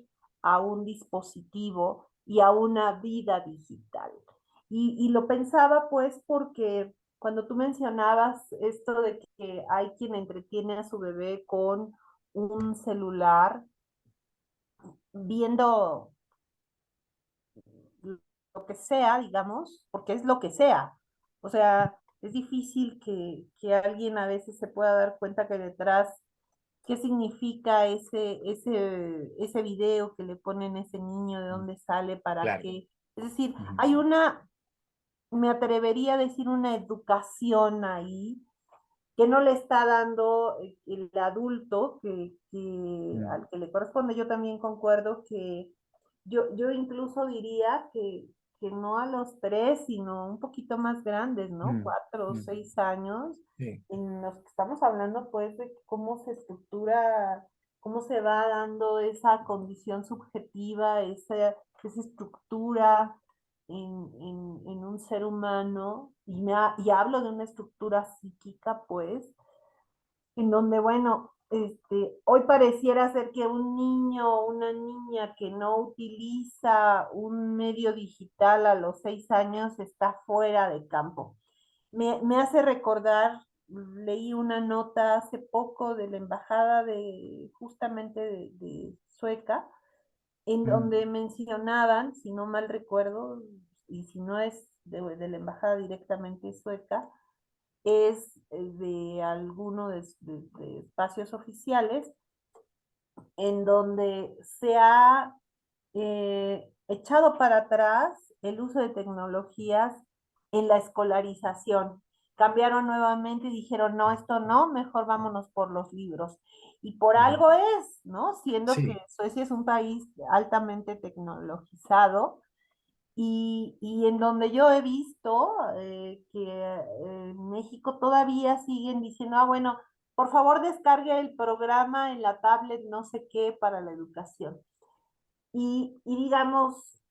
a un dispositivo y a una vida digital. Y lo pensaba pues porque cuando tú mencionabas esto de que hay quien entretiene a su bebé con un celular, viendo lo que sea, digamos, porque es lo que sea. O sea, es difícil que alguien a veces se pueda dar cuenta que detrás, qué significa ese video que le ponen a ese niño, de dónde sale, para Claro. qué. Es decir, Ujú. hay una, me atrevería a decir, una educación ahí que no le está dando el adulto Mm, al que le corresponde. Yo también concuerdo que yo incluso diría que no a los 3, sino un poquito más grandes, ¿no? mm, 4 o 6 años, sí, en los que estamos hablando pues de cómo se estructura, cómo se va dando esa condición subjetiva, esa estructura en un ser humano, y hablo de una estructura psíquica, pues, en donde, bueno, hoy pareciera ser que un niño o una niña que no utiliza un medio digital a los 6 años está fuera de campo. Me hace recordar, leí una nota hace poco de la embajada de justamente de Sueca, en mm, donde mencionaban, si no mal recuerdo, y si no es de la embajada directamente sueca, es de alguno de espacios oficiales en donde se ha echado para atrás el uso de tecnologías en la escolarización. Cambiaron nuevamente y dijeron, no, esto no, mejor vámonos por los libros. Y por mm, algo es, ¿no? Siendo que sí, Suecia es un país altamente tecnologizado, y en donde yo he visto que en México todavía siguen diciendo, ah, bueno, por favor descargue el programa en la tablet, no sé qué, para la educación. Y digamos,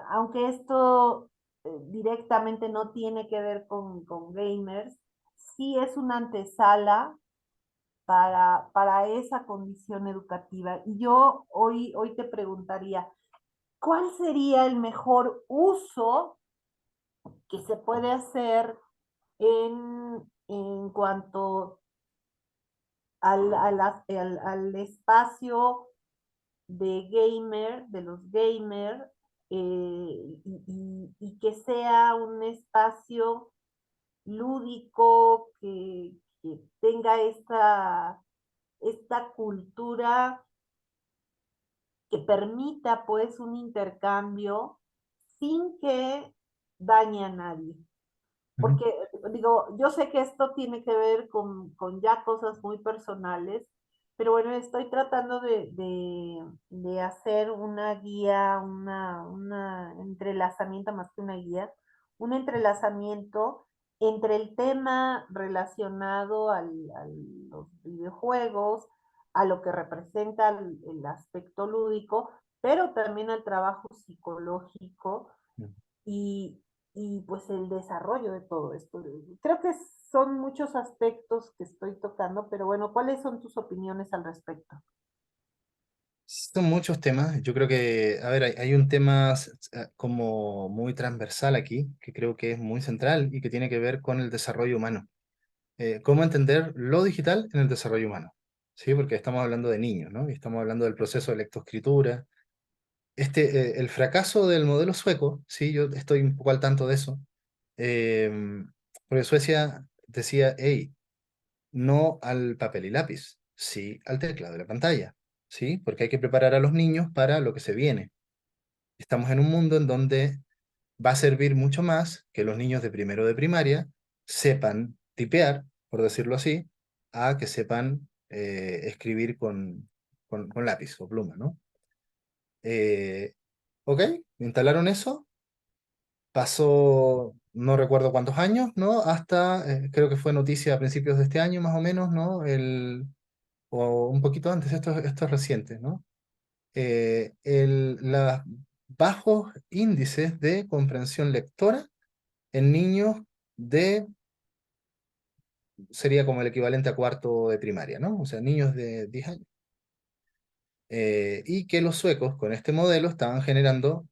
aunque esto directamente no tiene que ver con gamers, sí es una antesala para esa condición educativa. Y yo hoy te preguntaría, ¿cuál sería el mejor uso que se puede hacer en cuanto al espacio de gamer, de los gamers, y que sea un espacio lúdico, que tenga esta cultura que permita pues un intercambio sin que dañe a nadie? Ujú. Porque digo, yo sé que esto tiene que ver con ya cosas muy personales, pero bueno, estoy tratando de hacer una guía, una entrelazamiento más que una guía, un entrelazamiento entre el tema relacionado a los videojuegos, a lo que representa el aspecto lúdico, pero también al trabajo psicológico y, y pues el desarrollo de todo esto. Creo que son muchos aspectos que estoy tocando, pero bueno, ¿cuáles son tus opiniones al respecto? Son muchos temas. Yo creo que, a ver, hay un tema como muy transversal aquí, que creo que es muy central y que tiene que ver con el desarrollo humano. Cómo entender lo digital en el desarrollo humano. Sí, porque estamos hablando de niños, ¿no? Y estamos hablando del proceso de lectoescritura. El fracaso del modelo sueco, sí, yo estoy un poco al tanto de eso, eh, porque Suecia decía, hey, no al papel y lápiz, sí al teclado de la pantalla, sí, porque hay que preparar a los niños para lo que se viene. Estamos en un mundo en donde va a servir mucho más que los niños de primero de primaria sepan tipear, por decirlo así, a que sepan escribir con lápiz o pluma, ¿no? Eh, ok, instalaron eso, pasó no recuerdo cuántos años, ¿no? Hasta, creo que fue noticia a principios de este año más o menos, ¿no? O un poquito antes, esto es reciente, ¿no? Los bajos índices de comprensión lectora en niños de, sería como el equivalente a cuarto de primaria, ¿no? O sea, niños de 10 años. Y que los suecos con este modelo estaban generando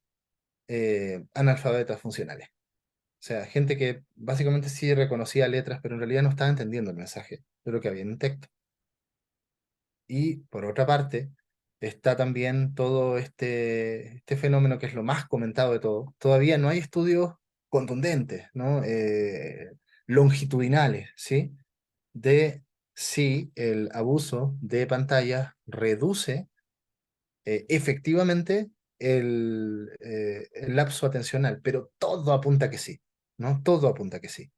analfabetas funcionales. O sea, gente que básicamente sí reconocía letras, pero en realidad no estaba entendiendo el mensaje de lo que había en el texto. Y por otra parte, está también todo este fenómeno que es lo más comentado de todo. Todavía no hay estudios contundentes, ¿no? Longitudinales, ¿sí? De si el abuso de pantallas reduce efectivamente el lapso atencional, pero todo apunta que sí, ¿no? Todo apunta que sí.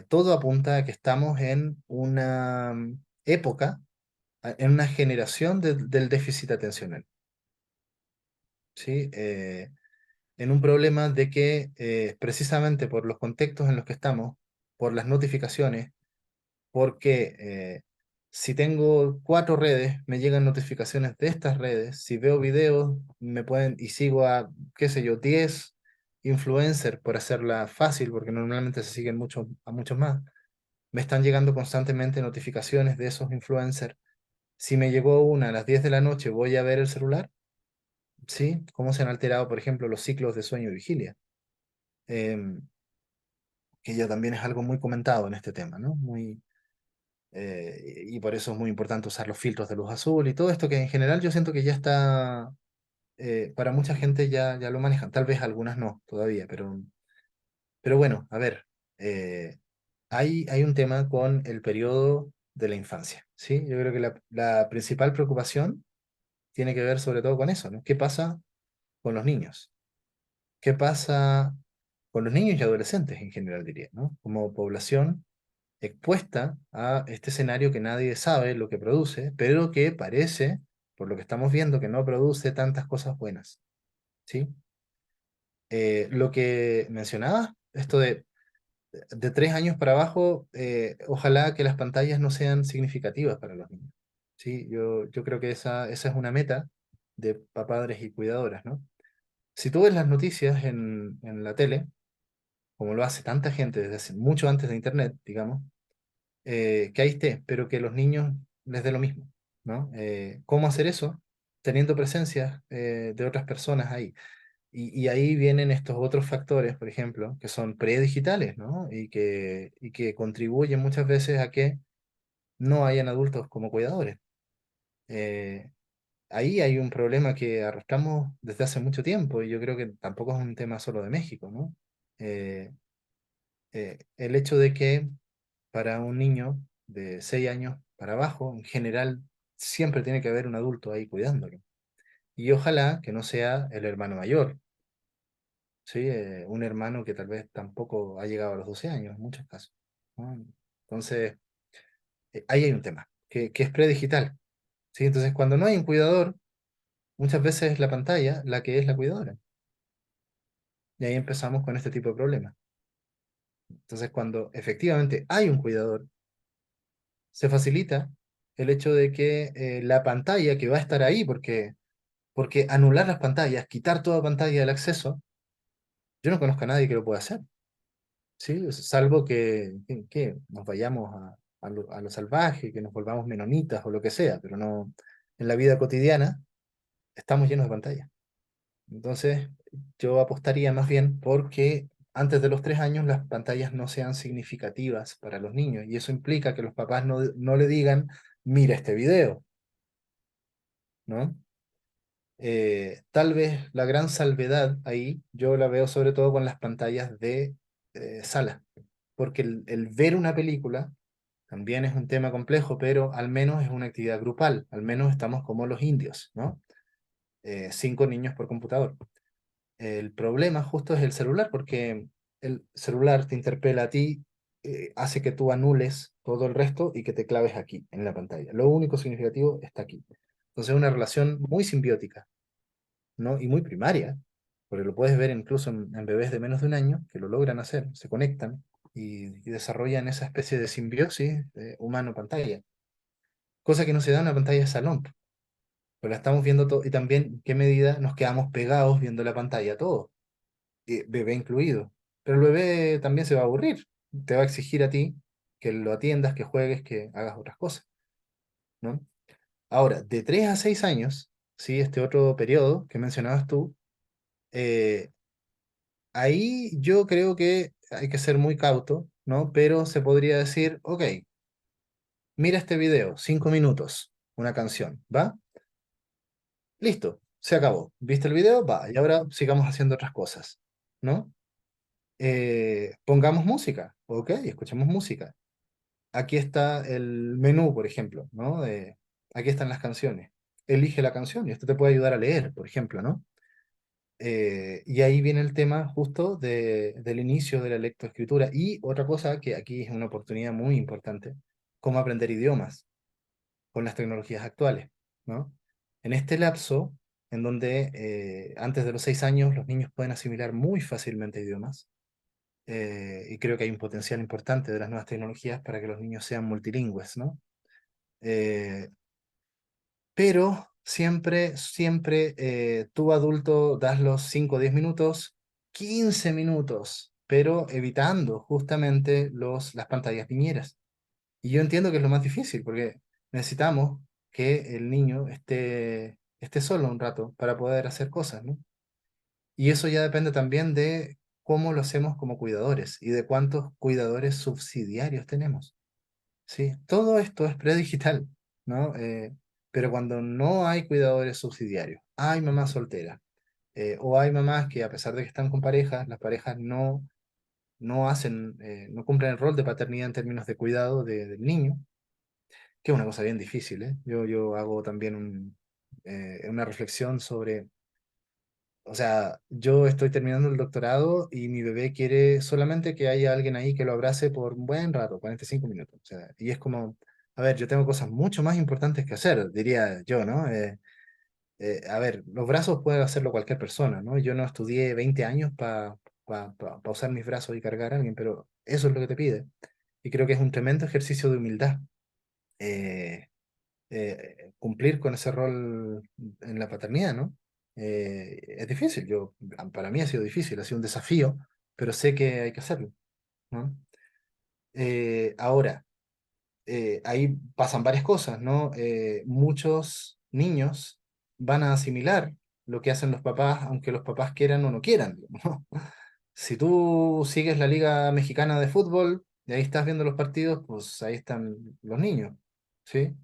Todo apunta a que estamos en una época, en una generación del déficit atencional, ¿sí? En un problema de que precisamente por los contextos en los que estamos, por las notificaciones, porque si tengo 4 redes, me llegan notificaciones de estas redes, si veo videos, me pueden, y sigo a, qué sé yo, 10 influencers por hacerla fácil, porque normalmente se siguen muchos, a muchos más, me están llegando constantemente notificaciones de esos influencers. Si me llegó una a las 10 de la noche, voy a ver el celular, ¿sí? Cómo se han alterado, por ejemplo, los ciclos de sueño y vigilia, Em, que ya también es algo muy comentado en este tema, ¿no? Y por eso es muy importante usar los filtros de luz azul y todo esto que en general yo siento que ya está, para mucha gente ya lo manejan, tal vez algunas no todavía, pero bueno, a ver, eh, hay un tema con el periodo de la infancia, ¿sí? Yo creo que la principal preocupación tiene que ver sobre todo con eso, ¿no? ¿Qué pasa con los niños? ¿Qué pasa con los niños y adolescentes en general, diría, ¿no? Como población expuesta a este escenario que nadie sabe lo que produce, pero que parece, por lo que estamos viendo, que no produce tantas cosas buenas, ¿sí? Lo que mencionabas, esto de De 3 años para abajo, ojalá que las pantallas no sean significativas para los niños. Sí, yo creo que esa es una meta de padres y cuidadoras, ¿no? Si tú ves las noticias en la tele, como lo hace tanta gente desde hace mucho antes de Internet, digamos, que ahí esté, pero que los niños les dé lo mismo, ¿no? ¿Cómo hacer eso? Teniendo presencia de otras personas ahí. Y ahí vienen estos otros factores, por ejemplo, que son predigitales, ¿no? Y que contribuyen muchas veces a que no hayan adultos como cuidadores. Eh, Ahí hay un problema que arrastramos desde hace mucho tiempo y yo creo que tampoco es un tema solo de México, ¿no? Eh, el hecho de que para un niño de 6 años para abajo, en general, siempre tiene que haber un adulto ahí cuidándolo. Y ojalá que no sea el hermano mayor, ¿sí? Un hermano que tal vez tampoco ha llegado a los 12 años, en muchos casos, ¿no? Entonces, ahí hay un tema, que es predigital, ¿sí? Entonces, cuando no hay un cuidador, muchas veces es la pantalla la que es la cuidadora. Y ahí empezamos con este tipo de problemas. Entonces, cuando efectivamente hay un cuidador, se facilita el hecho de que la pantalla que va a estar ahí, porque anular las pantallas, quitar toda pantalla del acceso, yo no conozco a nadie que lo pueda hacer, ¿sí? Salvo que nos vayamos a lo salvaje, que nos volvamos menonitas o lo que sea, pero no, en la vida cotidiana estamos llenos de pantallas. Entonces, yo apostaría más bien porque antes de los 3 años las pantallas no sean significativas para los niños y eso implica que los papás no le digan, mira este video, ¿no? Tal vez la gran salvedad ahí yo la veo sobre todo con las pantallas de sala, porque el ver una película también es un tema complejo, pero al menos es una actividad grupal, al menos estamos como los indios, ¿no? 5 niños por computador. El problema justo es el celular, porque el celular te interpela a ti, hace que tú anules todo el resto y que te claves aquí, en la pantalla. Lo único significativo está aquí. Entonces es una relación muy simbiótica, ¿no? Y muy primaria, porque lo puedes ver incluso en bebés de menos de un año que lo logran hacer, se conectan y desarrollan esa especie de simbiosis humano-pantalla, cosa que no se da en una pantalla de salón, pues la estamos viendo todo, y también en qué medida nos quedamos pegados viendo la pantalla todo, bebé incluido. Pero el bebé también se va a aburrir, te va a exigir a ti que lo atiendas, que juegues, que hagas otras cosas, ¿no? Ahora, de 3 a 6 años, ¿sí? Este otro periodo que mencionabas tú, eh, ahí yo creo que hay que ser muy cauto, ¿no? Pero se podría decir, ok, mira este video, 5 minutos, una canción, ¿va? Listo, se acabó. ¿Viste el video? Va, y ahora sigamos haciendo otras cosas, ¿no? Pongamos música, ok, escuchemos música. Aquí está el menú, por ejemplo, ¿no? Aquí están las canciones. Elige la canción y esto te puede ayudar a leer, por ejemplo, ¿no? Y ahí viene el tema justo del inicio de la lectoescritura. Y otra cosa que aquí es una oportunidad muy importante, cómo aprender idiomas con las tecnologías actuales, ¿no? En este lapso, en donde antes de los 6 años los niños pueden asimilar muy fácilmente idiomas, y creo que hay un potencial importante de las nuevas tecnologías para que los niños sean multilingües, ¿no? Eh, pero siempre tú adulto das los 5 o 10 minutos, 15 minutos, pero evitando justamente las pantallas piñeras. Y yo entiendo que es lo más difícil, porque necesitamos que el niño esté solo un rato para poder hacer cosas, ¿no? Y eso ya depende también de cómo lo hacemos como cuidadores y de cuántos cuidadores subsidiarios tenemos. Sí, todo esto es predigital, ¿no? Pero cuando no hay cuidadores subsidiarios, hay mamás solteras, o hay mamás que a pesar de que están con parejas, las parejas no cumplen el rol de paternidad en términos de cuidado del niño, que es una cosa bien difícil, ¿eh? Yo hago también una reflexión sobre, o sea, yo estoy terminando el doctorado y mi bebé quiere solamente que haya alguien ahí que lo abrace por un buen rato, 45 minutos. O sea, y es como, a ver, yo tengo cosas mucho más importantes que hacer, diría yo, ¿no? A ver, los brazos puede hacerlo cualquier persona, ¿no? Yo no estudié 20 años para para usar mis brazos y cargar a alguien, pero eso es lo que te pide. Y creo que es un tremendo ejercicio de humildad. eh, Cumplir con ese rol en la paternidad, ¿no? Es difícil, para mí ha sido difícil, ha sido un desafío, pero sé que hay que hacerlo, ¿no? Ahora, ahí pasan varias cosas, ¿no? Muchos niños van a asimilar lo que hacen los papás, aunque los papás quieran o no quieran, digamos, ¿no? Si tú sigues la Liga Mexicana de Fútbol y ahí estás viendo los partidos, pues ahí están los niños, ¿sí?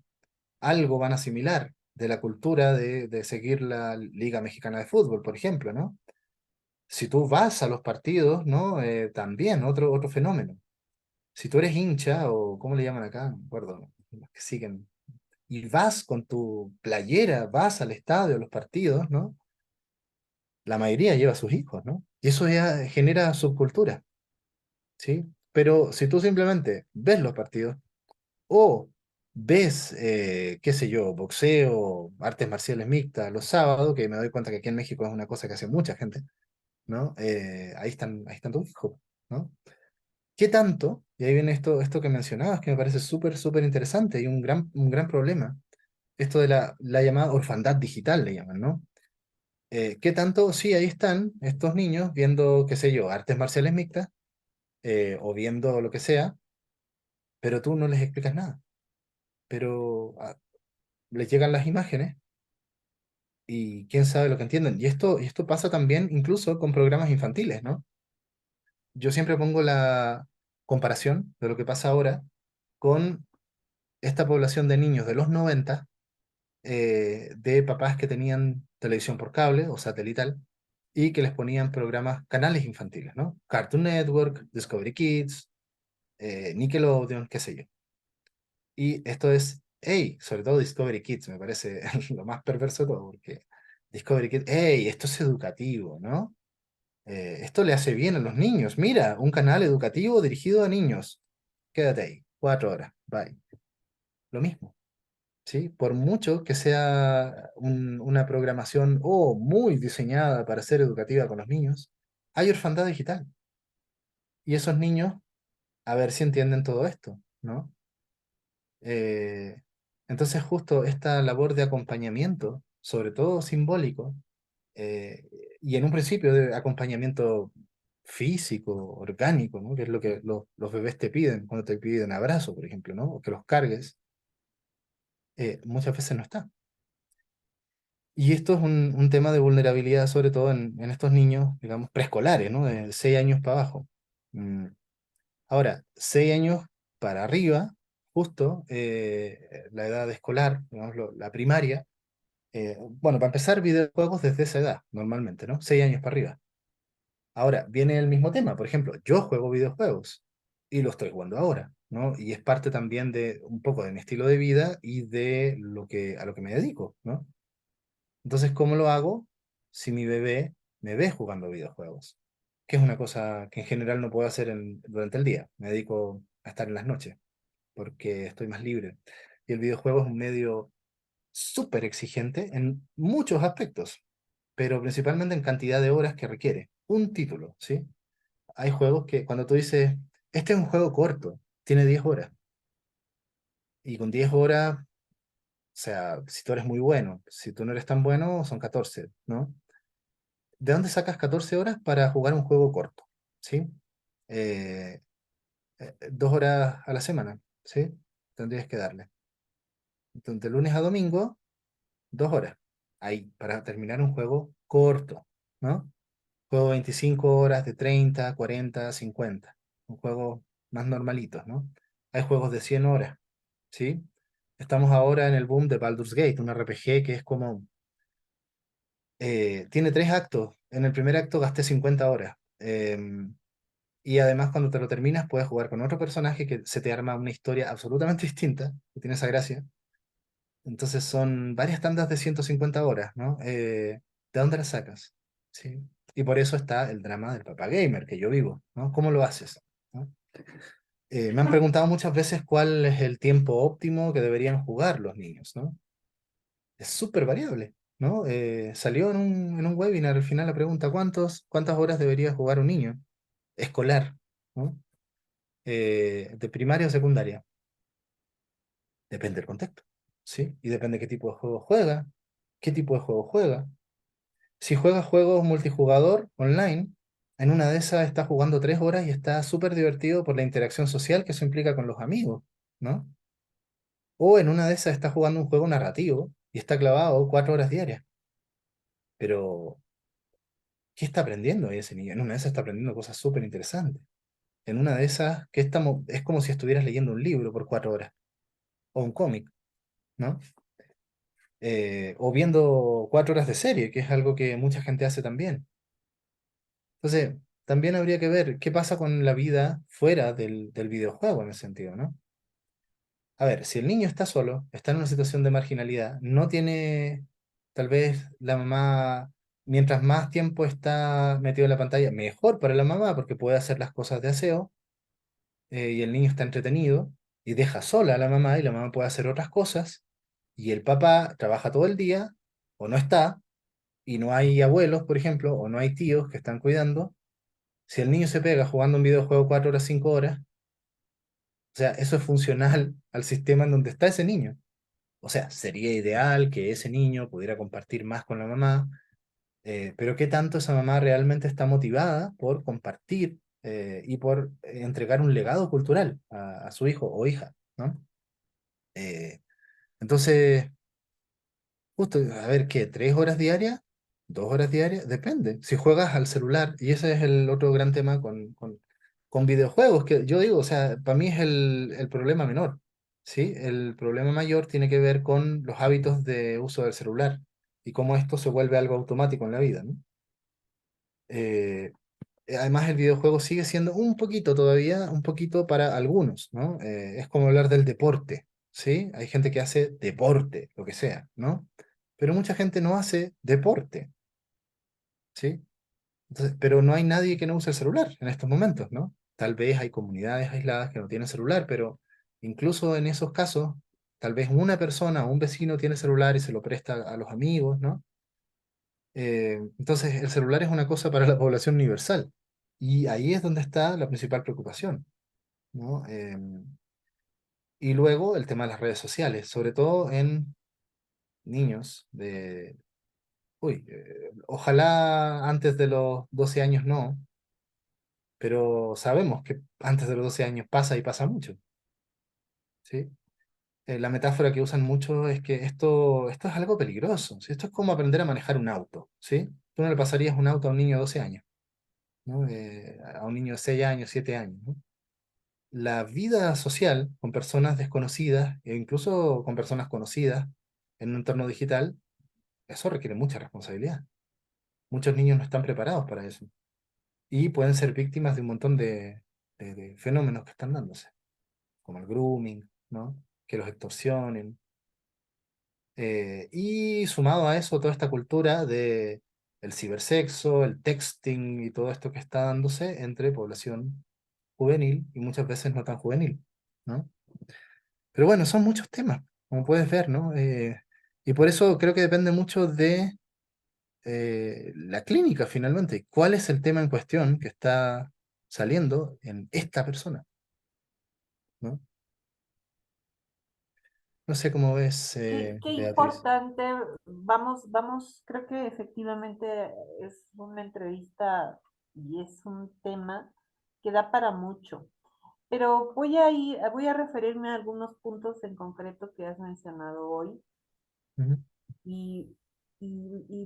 Algo van a asimilar de la cultura de seguir la Liga Mexicana de Fútbol, por ejemplo, ¿no? Si tú vas a los partidos, ¿no? También, otro fenómeno. Si tú eres hincha, o ¿cómo le llaman acá? No me acuerdo, los que siguen, y vas con tu playera, vas al estadio, a los partidos, ¿no? La mayoría lleva a sus hijos, ¿no? Y eso ya genera subcultura, ¿sí? Pero si tú simplemente ves los partidos, o ves, qué sé yo, boxeo, artes marciales mixtas los sábados, que me doy cuenta que aquí en México es una cosa que hace mucha gente, ¿no? Ahí están tus hijos, ¿no? ¿Qué tanto? Y ahí viene esto que mencionabas, que me parece súper, súper interesante y un gran problema. Esto de la llamada orfandad digital, le llaman, ¿no? ¿Qué tanto? Sí, ahí están estos niños viendo, qué sé yo, artes marciales mixtas, o viendo lo que sea, pero tú no les explicas nada. Pero les llegan las imágenes y quién sabe lo que entienden. Y esto pasa también incluso con programas infantiles, ¿no? Yo siempre pongo la comparación de lo que pasa ahora con esta población de niños de los 90, de papás que tenían televisión por cable o satelital y que les ponían programas, canales infantiles, ¿no? Cartoon Network, Discovery Kids, Nickelodeon, qué sé yo. Y esto es, hey, sobre todo Discovery Kids, me parece lo más perverso de todo, porque Discovery Kids, hey, esto es educativo, ¿no? Esto le hace bien a los niños. Mira, un canal educativo dirigido a niños. Quédate ahí, 4 horas, bye. Lo mismo, ¿sí? Por mucho que sea una programación muy diseñada para ser educativa con los niños, hay orfandad digital. Y esos niños, a ver si entienden todo esto, ¿no? Eh, entonces, justo esta labor de acompañamiento, sobre todo simbólico, eh, y en un principio de acompañamiento físico, orgánico, ¿no? Que es lo que los bebés te piden cuando te piden abrazo, por ejemplo, ¿no? O que los cargues, muchas veces no está. Y esto es un tema de vulnerabilidad, sobre todo en estos niños, digamos, preescolares, ¿no? De 6 años para abajo. Mm, Ahora, 6 años para arriba, justo, la edad escolar, digamos, la primaria. Bueno, para empezar, videojuegos desde esa edad, normalmente, ¿no? 6 años para arriba. Ahora, viene el mismo tema. Por ejemplo, yo juego videojuegos y lo estoy jugando ahora, ¿no? Y es parte también de un poco de mi estilo de vida y de a lo que me dedico, ¿no? Entonces, ¿cómo lo hago si mi bebé me ve jugando videojuegos? Que es una cosa que en general no puedo hacer durante el día. Me dedico a estar en las noches porque estoy más libre. Y el videojuego es un medio súper exigente en muchos aspectos, pero principalmente en cantidad de horas que requiere. Un título, ¿sí? Hay juegos que cuando tú dices, este es un juego corto, tiene 10 horas, y con 10 horas, o sea, si tú eres muy bueno, si tú no eres tan bueno, son 14, ¿no? ¿De dónde sacas 14 horas para jugar un juego corto? ¿Sí? 2 horas a la semana, ¿sí? Tendrías que darle. Entonces, de lunes a domingo, 2 horas. Ahí, para terminar un juego corto, ¿no? Juego 25 horas de 30, 40, 50. Un juego más normalitos, ¿no? Hay juegos de 100 horas, ¿sí? Estamos ahora en el boom de Baldur's Gate, un RPG que es como... tiene 3 actos. En el primer acto gasté 50 horas. Y además cuando te lo terminas puedes jugar con otro personaje que se te arma una historia absolutamente distinta, que tiene esa gracia. Entonces son varias tandas de 150 horas, ¿no? ¿De dónde las sacas? ¿Sí? Y por eso está el drama del papá gamer que yo vivo, ¿no? ¿Cómo lo haces? ¿No? Me han preguntado muchas veces cuál es el tiempo óptimo que deberían jugar los niños, ¿no? Es súper variable. ¿no? Salió en un webinar al final la pregunta, ¿cuántas horas debería jugar un niño escolar, ¿no? De primaria o secundaria? Depende del contexto, ¿sí? Y depende qué tipo de juego juega, qué tipo de juego juega. Si juega juegos multijugador online, en una de esas está jugando 3 horas y está súper divertido por la interacción social que eso implica con los amigos, ¿no? O en una de esas está jugando un juego narrativo y está clavado 4 horas diarias. Pero, ¿qué está aprendiendo ahí ese niño? En una de esas está aprendiendo cosas súper interesantes. En una de esas, es como si estuvieras leyendo un libro por 4 horas, o un cómic, ¿no? O viendo 4 horas de serie, que es algo que mucha gente hace también. Entonces, también habría que ver qué pasa con la vida fuera del videojuego en ese sentido, ¿no? A ver, si el niño está solo, está en una situación de marginalidad, no tiene, tal vez la mamá, mientras más tiempo está metido en la pantalla, mejor para la mamá porque puede hacer las cosas de aseo, y el niño está entretenido y deja sola a la mamá y la mamá puede hacer otras cosas y el papá trabaja todo el día o no está y no hay abuelos, por ejemplo, o no hay tíos que están cuidando. Si el niño se pega jugando un videojuego 4 horas, 5 horas, o sea, eso es funcional al sistema en donde está ese niño. O sea, sería ideal que ese niño pudiera compartir más con la mamá, pero ¿qué tanto esa mamá realmente está motivada por compartir, y por entregar un legado cultural a su hijo o hija, ¿no? Eh, entonces, justo, a ver, ¿qué? ¿3 horas diarias? ¿2 horas diarias? Depende. Si juegas al celular, y ese es el otro gran tema con videojuegos, que yo digo, o sea, para mí es el problema menor, ¿sí? El problema mayor tiene que ver con los hábitos de uso del celular y cómo esto se vuelve algo automático en la vida, ¿no? Eh, Además, el videojuego sigue siendo un poquito todavía, un poquito para algunos, ¿no? Es como hablar del deporte, ¿sí? Hay gente que hace deporte, lo que sea, ¿no? Pero mucha gente no hace deporte, ¿sí? Entonces, pero no hay nadie que no use el celular en estos momentos, ¿no? Tal vez hay comunidades aisladas que no tienen celular, pero incluso en esos casos, tal vez una persona o un vecino tiene celular y se lo presta a los amigos, ¿no? Entonces, el celular es una cosa para la población universal. Y ahí es donde está la principal preocupación, ¿no? Y luego el tema de las redes sociales, sobre todo en niños ojalá antes de los 12 años no, pero sabemos que antes de los 12 años pasa y pasa mucho, ¿sí? La metáfora que usan mucho es que esto es algo peligroso, ¿sí? Esto es como aprender a manejar un auto, ¿sí? Tú no le pasarías un auto a un niño de 12 años, ¿no? A un niño de 6 años, 7 años, ¿no? La vida social con personas desconocidas e incluso con personas conocidas en un entorno digital, eso requiere mucha responsabilidad. Muchos niños no están preparados para eso y pueden ser víctimas de un montón de fenómenos que están dándose, como el grooming, ¿no? Que los extorsionen. Y sumado a eso, toda esta cultura de el cibersexo, el texting y todo esto que está dándose entre población juvenil y muchas veces no tan juvenil, ¿no? Pero bueno, son muchos temas, como puedes ver, ¿no? Y por eso creo que depende mucho de la clínica finalmente. ¿Cuál es el tema en cuestión que está saliendo en esta persona? ¿No? No sé cómo ves, Qué Beatriz. importante, vamos, creo que efectivamente es una entrevista y es un tema que da para mucho. Pero voy a referirme a algunos puntos en concreto que has mencionado hoy Ujú, y,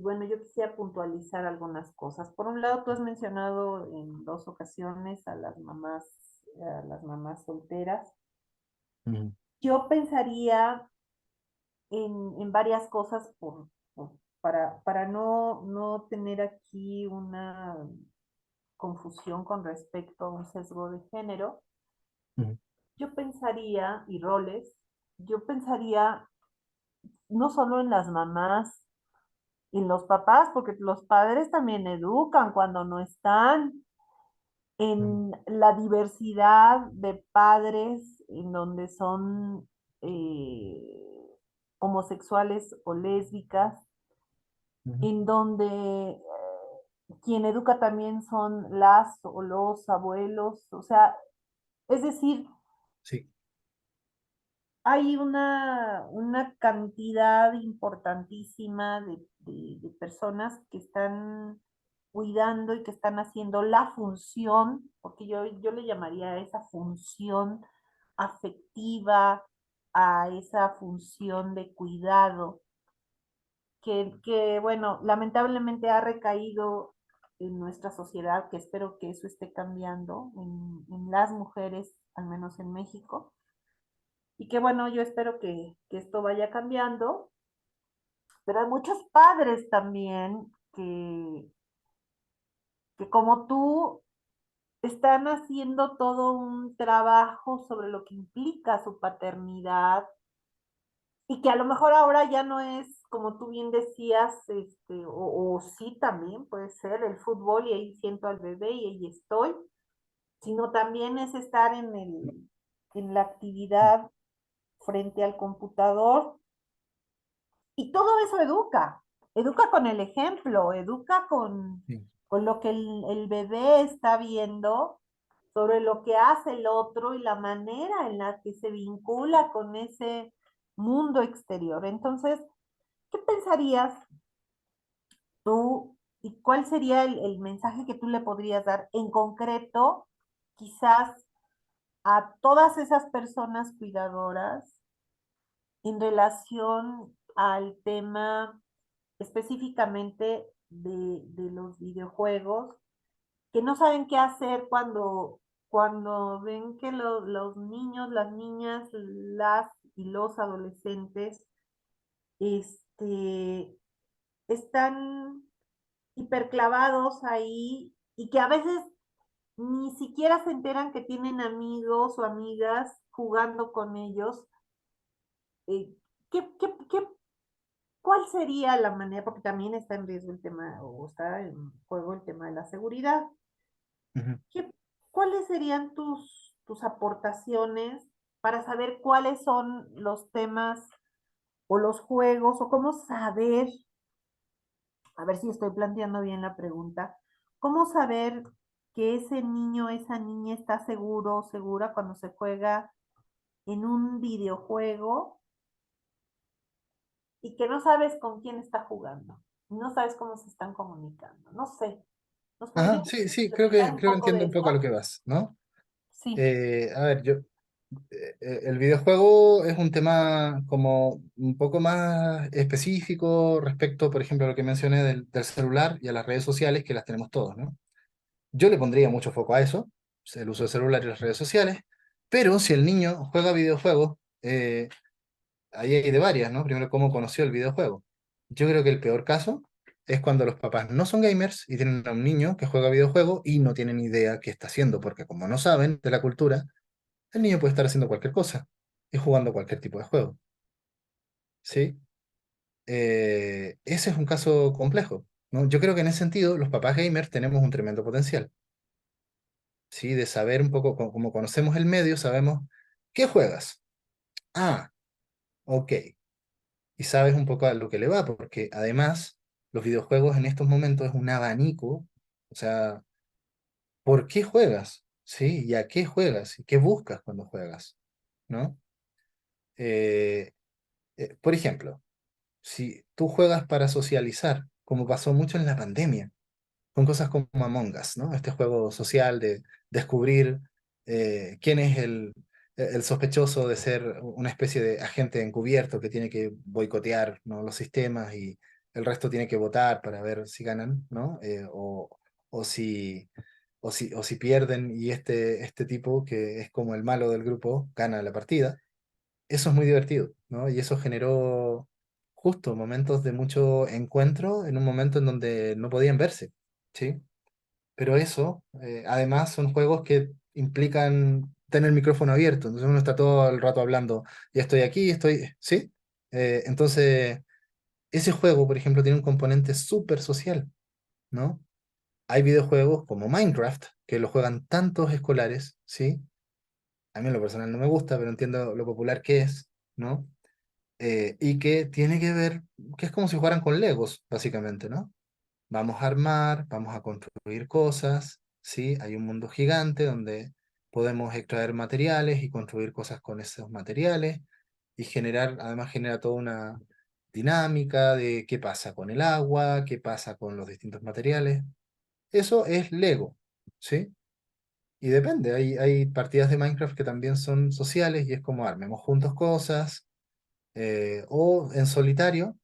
bueno, yo quisiera puntualizar algunas cosas. Por un lado, tú has mencionado en dos ocasiones a las mamás solteras. ujú, Yo pensaría en varias cosas para no tener aquí una confusión con respecto a un sesgo de género. ujú, Yo pensaría, y roles, yo pensaría no solo en las mamás y en los papás, porque los padres también educan cuando no están, ujú, en la diversidad de padres en donde son homosexuales o lésbicas, Ujú. en donde quien educa también son las o los abuelos, o sea, es decir, Sí, hay una cantidad importantísima de personas que están cuidando y que están haciendo la función, porque yo le llamaría a esa función afectiva, a esa función de cuidado, bueno, lamentablemente ha recaído en nuestra sociedad, que espero que eso esté cambiando en las mujeres, al menos en México. Y que bueno, yo espero que esto vaya cambiando, pero hay muchos padres también que como tú están haciendo todo un trabajo sobre lo que implica su paternidad y que a lo mejor ahora ya no es, como tú bien decías, o sí también puede ser el fútbol y ahí siento al bebé y ahí estoy, sino también es estar en la actividad frente al computador. Y todo eso educa, educa con el ejemplo, educa sí. con lo que el bebé está viendo, sobre lo que hace el otro y la manera en la que se vincula con ese mundo exterior. Entonces, ¿qué pensarías tú y cuál sería el mensaje que tú le podrías dar en concreto, quizás a todas esas personas cuidadoras en relación al tema específicamente de los videojuegos, que no saben qué hacer cuando ven que los niños, las niñas, las y los adolescentes este, están hiperclavados ahí y que a veces ni siquiera se enteran que tienen amigos o amigas jugando con ellos. Eh, ¿qué ¿Cuál sería la manera? Porque también está en riesgo el tema, o está en juego el tema de la seguridad. Ujú. ¿Qué, ¿Cuáles serían tus aportaciones para saber cuáles son los temas o los juegos o cómo saber, a ver si estoy planteando bien la pregunta, cómo saber que ese niño, esa niña está seguro o segura cuando se juega en un videojuego y que no sabes con quién está jugando, no sabes cómo se están comunicando? No sé. ¿Nos Ajá, podrías sí, sí, platicar un creo que poco entiendo de un poco a lo eso? que vas, ¿no? Sí. A ver, el videojuego es un tema como un poco más específico respecto, por ejemplo, a lo que mencioné del celular y a las redes sociales, que las tenemos todos, ¿no? Yo le pondría mucho foco a eso, el uso del celular y las redes sociales, pero si el niño juega videojuegos, ahí hay de varias, ¿no? Primero, cómo conoció el videojuego. Yo creo que el peor caso es cuando los papás no son gamers y tienen a un niño que juega videojuegos y no tienen idea qué está haciendo, porque como no saben de la cultura, el niño puede estar haciendo cualquier cosa y jugando cualquier tipo de juego, ¿sí? Ese es un caso complejo, ¿no? Yo creo que en ese sentido los papás gamers tenemos un tremendo potencial, ¿sí? De saber un poco, como conocemos el medio, sabemos qué juegas. Ah, ok. Y sabes un poco a lo que le va, porque además los videojuegos en estos momentos es un abanico, o sea, ¿por qué juegas? ¿Sí? ¿Y a qué juegas? ¿Y qué buscas cuando juegas? ¿No? Eh, por ejemplo, si tú juegas para socializar, como pasó mucho en la pandemia, con cosas como Among Us, ¿no? Este juego social de descubrir quién es el sospechoso de ser una especie de agente encubierto que tiene que boicotear, ¿no? Los sistemas y el resto tiene que votar para ver si ganan, ¿no? O si, o si pierden y este tipo, que es como el malo del grupo, gana la partida. Eso es muy divertido, ¿no? Y eso generó justo momentos de mucho encuentro en un momento en donde no podían verse, ¿sí? Pero eso, además, son juegos que implican tener el micrófono abierto, entonces uno está todo el rato hablando, ya estoy aquí, estoy, ¿sí? Entonces, ese juego, por ejemplo, tiene un componente súper social, ¿no? Hay videojuegos como Minecraft, que lo juegan tantos escolares, ¿sí? A mí en lo personal no me gusta, pero entiendo lo popular que es, ¿no? y que tiene que ver, que es como si jugaran con Legos, básicamente, ¿no? Vamos a armar, vamos a construir cosas, ¿sí? Hay un mundo gigante donde podemos extraer materiales y construir cosas con esos materiales y generar, además genera toda una dinámica de qué pasa con el agua, qué pasa con los distintos materiales. Eso es Lego, ¿sí? Y depende, hay partidas de Minecraft que también son sociales y es como armemos juntos cosas, o en solitario,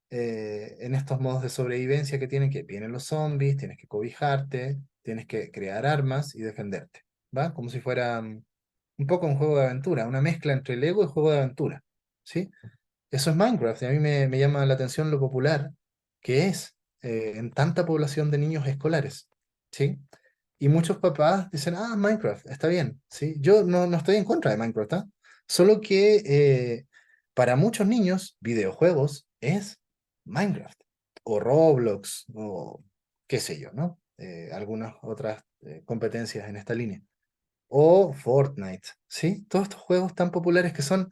en estos modos de sobrevivencia que tienen, que vienen los zombies, tienes que cobijarte, tienes que crear armas y defenderte, ¿va? Como si fuera un poco un juego de aventura, una mezcla entre Lego y juego de aventura, ¿sí? Eso es Minecraft y a mí me llama la atención lo popular que es en tanta población de niños escolares, ¿sí? Y muchos papás dicen, ah, Minecraft, está bien, ¿sí? Yo no estoy en contra de Minecraft, ¿ah? Solo que para muchos niños, videojuegos es Minecraft, o Roblox, o qué sé yo, ¿no? Algunas otras competencias en esta línea. O Fortnite, ¿sí? Todos estos juegos tan populares que son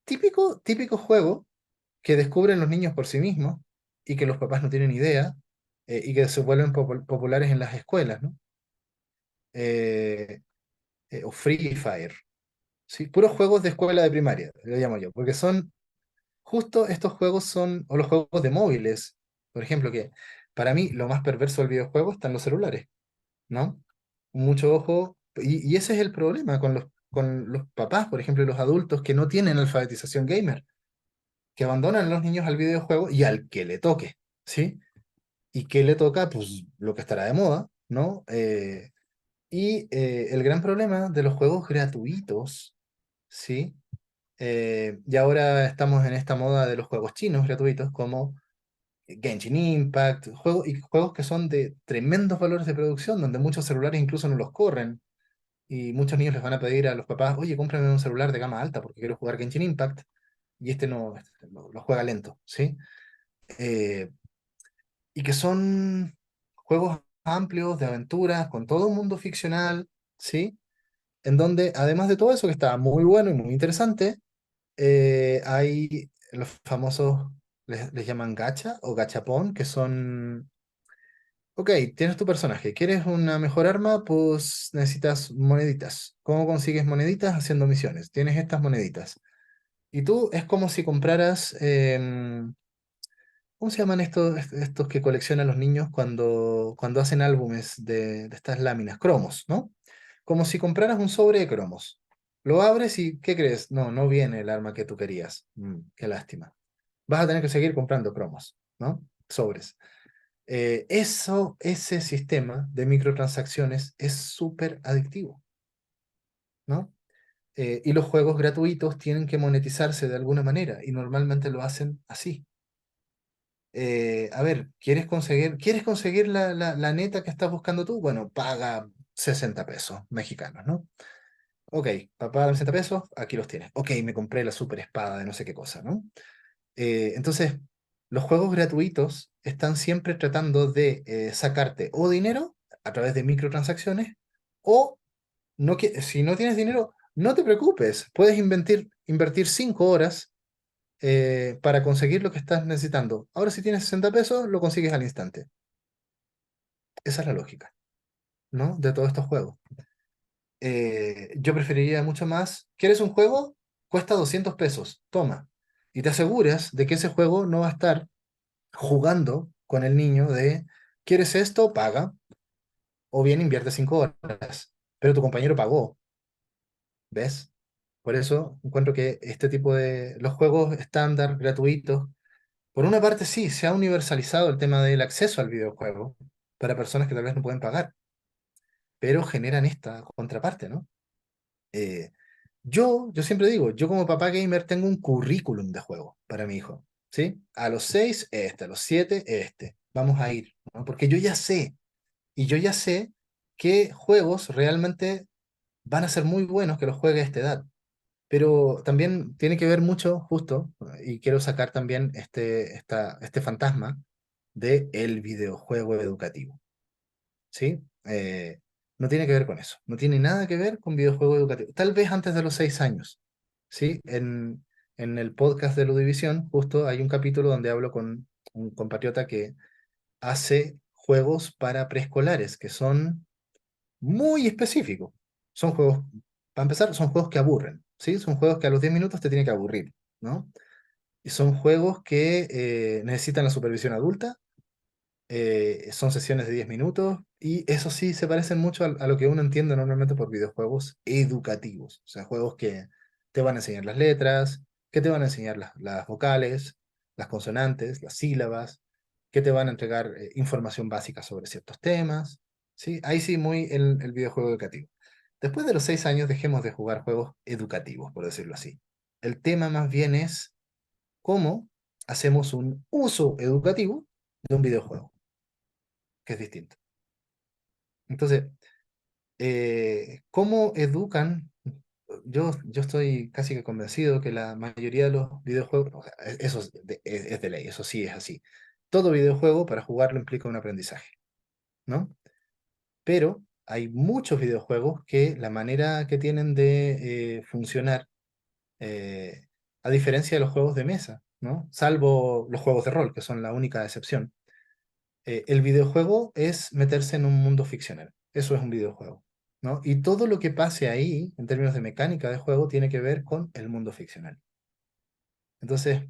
típicos juegos que descubren los niños por sí mismos y que los papás no tienen idea, y que se vuelven populares en las escuelas, ¿no? Eh, o Free Fire, ¿sí? Puros juegos de escuela de primaria, lo llamo yo, porque son justo estos juegos son, o los juegos de móviles, por ejemplo, que para mí lo más perverso del videojuego está en los celulares, ¿no? Mucho ojo, y ese es el problema con los papás, por ejemplo, y los adultos que no tienen alfabetización gamer, que abandonan a los niños al videojuego y al que le toque, ¿sí? ¿Y qué le toca? Pues lo que estará de moda, ¿no? El gran problema de los juegos gratuitos, ¿sí? Y ahora estamos en esta moda de los juegos chinos gratuitos como Genshin Impact, y juegos que son de tremendos valores de producción, donde muchos celulares incluso no los corren, y muchos niños les van a pedir a los papás, oye, cómprame un celular de gama alta porque quiero jugar Genshin Impact, y este lo juega lento, ¿sí? Eh, y que son juegos amplios de aventuras, con todo un mundo ficcional, ¿sí? En donde, además de todo eso, que está muy bueno y muy interesante, hay los famosos, les llaman gacha o gachapón, que son, ok, tienes tu personaje, ¿quieres una mejor arma? Pues necesitas moneditas. ¿Cómo consigues moneditas? Haciendo misiones. Tienes estas moneditas. Y tú es como si compraras, ¿cómo se llaman estos que coleccionan los niños cuando hacen álbumes de estas láminas? Cromos, ¿no? Como si compraras un sobre de cromos. Lo abres y, ¿qué crees? No viene el arma que tú querías. Qué lástima. Vas a tener que seguir comprando cromos, ¿no? Sobres. Ese sistema de microtransacciones es súper adictivo, ¿no? Y los juegos gratuitos tienen que monetizarse de alguna manera y normalmente lo hacen así. A ver, ¿quieres conseguir la neta que estás buscando tú? Bueno, paga 60 pesos mexicanos, ¿no? Ok, papá, dame 60 pesos, aquí los tienes. Ok, me compré la super espada de no sé qué cosa, ¿no? Entonces, los juegos gratuitos están siempre tratando de sacarte o dinero a través de microtransacciones, o si no tienes dinero, no te preocupes, puedes invertir 5 horas para conseguir lo que estás necesitando. Ahora, si tienes 60 pesos, lo consigues al instante. Esa es la lógica, ¿no? De todos estos juegos. Yo preferiría mucho más. ¿Quieres un juego? Cuesta 200 pesos. Toma. Y te aseguras de que ese juego no va a estar jugando con el niño de, ¿quieres esto? Paga. O bien invierte 5 horas. Pero tu compañero pagó. ¿Ves? Por eso encuentro que este tipo de los juegos estándar, gratuitos, por una parte sí, se ha universalizado el tema del acceso al videojuego para personas que tal vez no pueden pagar, pero generan esta contraparte, ¿no? Eh, yo siempre digo, yo como papá gamer tengo un currículum de juego para mi hijo, ¿sí? A los 6 a los 7 vamos a ir, ¿no? Porque yo ya sé qué juegos realmente van a ser muy buenos que los juegue a esta edad. Pero también tiene que ver mucho, justo, y quiero sacar también este fantasma de el videojuego educativo, ¿sí? No tiene que ver con eso, no tiene nada que ver con videojuego educativo. Tal vez antes de los 6 años, ¿sí? en el podcast de Ludivisión, justo hay un capítulo donde hablo con un compatriota que hace juegos para preescolares, que son muy específicos. Son juegos, para empezar, son juegos que aburren, ¿sí? Son juegos que a los 10 minutos te tienen que aburrir, ¿no? Y son juegos que necesitan la supervisión adulta, son sesiones de 10 minutos, y eso sí se parecen mucho a lo que uno entiende normalmente por videojuegos educativos, o sea, juegos que te van a enseñar las letras, que te van a enseñar las vocales, las consonantes, las sílabas, que te van a entregar información básica sobre ciertos temas, ¿sí? Ahí sí, muy el videojuego educativo. Después de los 6 años dejemos de jugar juegos educativos, por decirlo así. El tema más bien es cómo hacemos un uso educativo de un videojuego, que es distinto. Entonces, ¿cómo educan? Yo estoy casi que convencido que la mayoría de los videojuegos, o sea, eso es de ley, eso sí es así. Todo videojuego para jugarlo implica un aprendizaje, ¿no? Pero hay muchos videojuegos que la manera que tienen de funcionar, eh, a diferencia de los juegos de mesa, ¿no? Salvo los juegos de rol, que son la única excepción, el videojuego es meterse en un mundo ficcional. Eso es un videojuego, ¿no? Y todo lo que pase ahí, en términos de mecánica de juego, tiene que ver con el mundo ficcional. Entonces,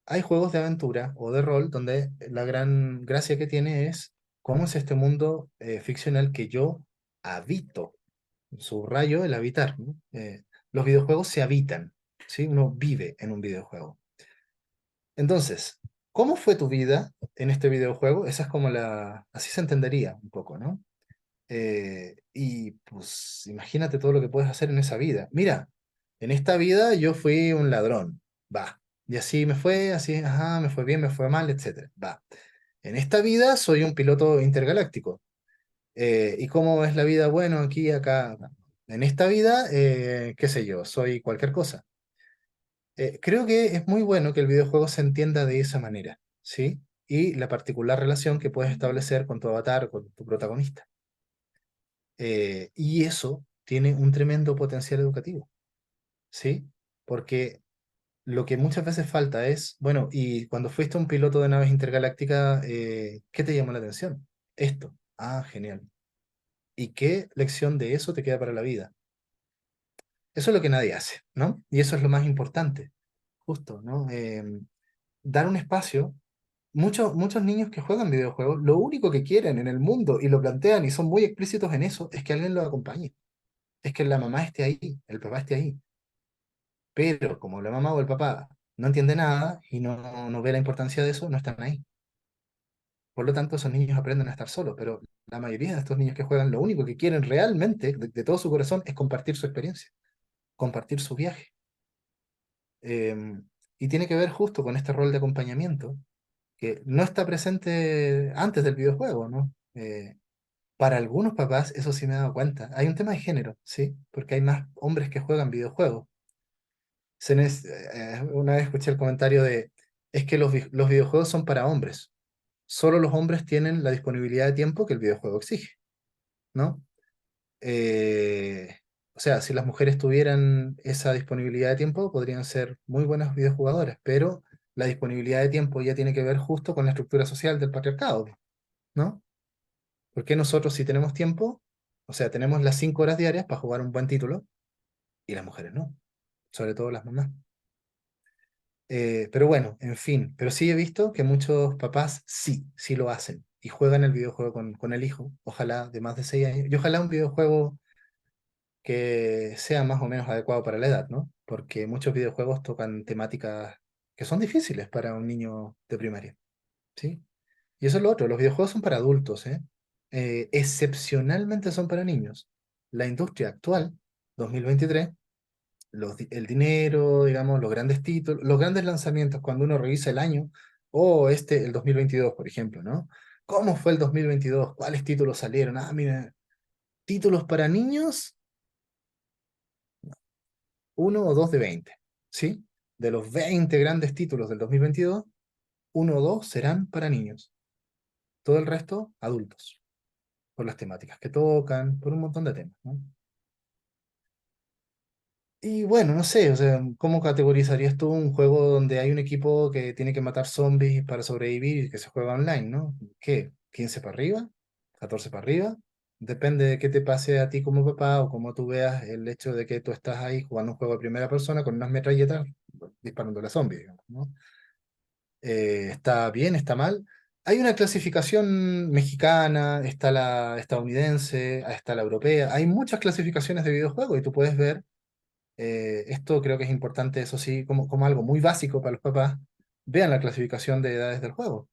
hay juegos de aventura o de rol donde la gran gracia que tiene es cómo es este mundo ficcional que yo habito. Subrayo el habitar, ¿no? Los videojuegos se habitan, ¿sí? Uno vive en un videojuego. Entonces, ¿cómo fue tu vida en este videojuego? Esa es como así se entendería un poco, ¿no? Y pues imagínate todo lo que puedes hacer en esa vida. Mira, en esta vida yo fui un ladrón, va. Y así me fue, así, ajá, me fue bien, me fue mal, etcétera, va. En esta vida soy un piloto intergaláctico. ¿Y cómo es la vida? Bueno, aquí, acá, acá. En esta vida, qué sé yo, soy cualquier cosa. Creo que es muy bueno que el videojuego se entienda de esa manera, ¿sí? Y la particular relación que puedes establecer con tu avatar, con tu protagonista. Y eso tiene un tremendo potencial educativo, ¿sí? Porque lo que muchas veces falta es, bueno, y cuando fuiste un piloto de naves intergalácticas, ¿qué te llamó la atención? Esto. Ah, genial. ¿Y qué lección de eso te queda para la vida? Eso es lo que nadie hace, ¿no? Y eso es lo más importante, justo, ¿no? Dar un espacio. Muchos niños que juegan videojuegos, lo único que quieren en el mundo, y lo plantean y son muy explícitos en eso, es que alguien los acompañe. Es que la mamá esté ahí, el papá esté ahí. Pero como la mamá o el papá no entiende nada y no ve la importancia de eso, no están ahí. Por lo tanto, esos niños aprenden a estar solos, pero la mayoría de estos niños que juegan, lo único que quieren realmente, de todo su corazón, es compartir su experiencia, compartir su viaje. Y tiene que ver justo con este rol de acompañamiento, que no está presente antes del videojuego, ¿no? Para algunos papás, eso sí me he dado cuenta. Hay un tema de género, ¿sí? Porque hay más hombres que juegan videojuegos. Una vez escuché el comentario de, es que los videojuegos son para hombres. Solo los hombres tienen la disponibilidad de tiempo que el videojuego exige, ¿no? Eh, o sea, si las mujeres tuvieran esa disponibilidad de tiempo, podrían ser muy buenas videojugadoras, pero la disponibilidad de tiempo ya tiene que ver justo con la estructura social del patriarcado, ¿no? Porque nosotros si tenemos tiempo, o sea, tenemos las 5 horas diarias para jugar un buen título, y las mujeres no, sobre todo las mamás. Pero bueno, en fin, pero sí he visto que muchos papás sí lo hacen y juegan el videojuego con el hijo, ojalá de más de 6 años, y ojalá un videojuego que sea más o menos adecuado para la edad, ¿no? Porque muchos videojuegos tocan temáticas que son difíciles para un niño de primaria, ¿sí? Y eso es lo otro, los videojuegos son para adultos, ¿eh? Excepcionalmente son para niños. La industria actual, 2023, el dinero, digamos, los grandes títulos, los grandes lanzamientos, cuando uno revisa el año, o el 2022, por ejemplo, ¿no? ¿Cómo fue el 2022? ¿Cuáles títulos salieron? Ah, mira, títulos para niños, uno o dos de 20, ¿sí? De los 20 grandes títulos del 2022, uno o dos serán para niños. Todo el resto, adultos, por las temáticas que tocan, por un montón de temas, ¿no? Y bueno, no sé, o sea, ¿cómo categorizarías tú un juego donde hay un equipo que tiene que matar zombies para sobrevivir y que se juega online, ¿no? ¿Qué? ¿15 para arriba? ¿14 para arriba? Depende de qué te pase a ti como papá o cómo tú veas el hecho de que tú estás ahí jugando un juego de primera persona con unas metralletas disparando a zombies, digamos, ¿no? ¿Está bien? ¿Está mal? Hay una clasificación mexicana, está la estadounidense, está la europea, hay muchas clasificaciones de videojuegos y tú puedes ver esto creo que es importante, eso sí, como algo muy básico para los papás. Vean la clasificación de edades del juego.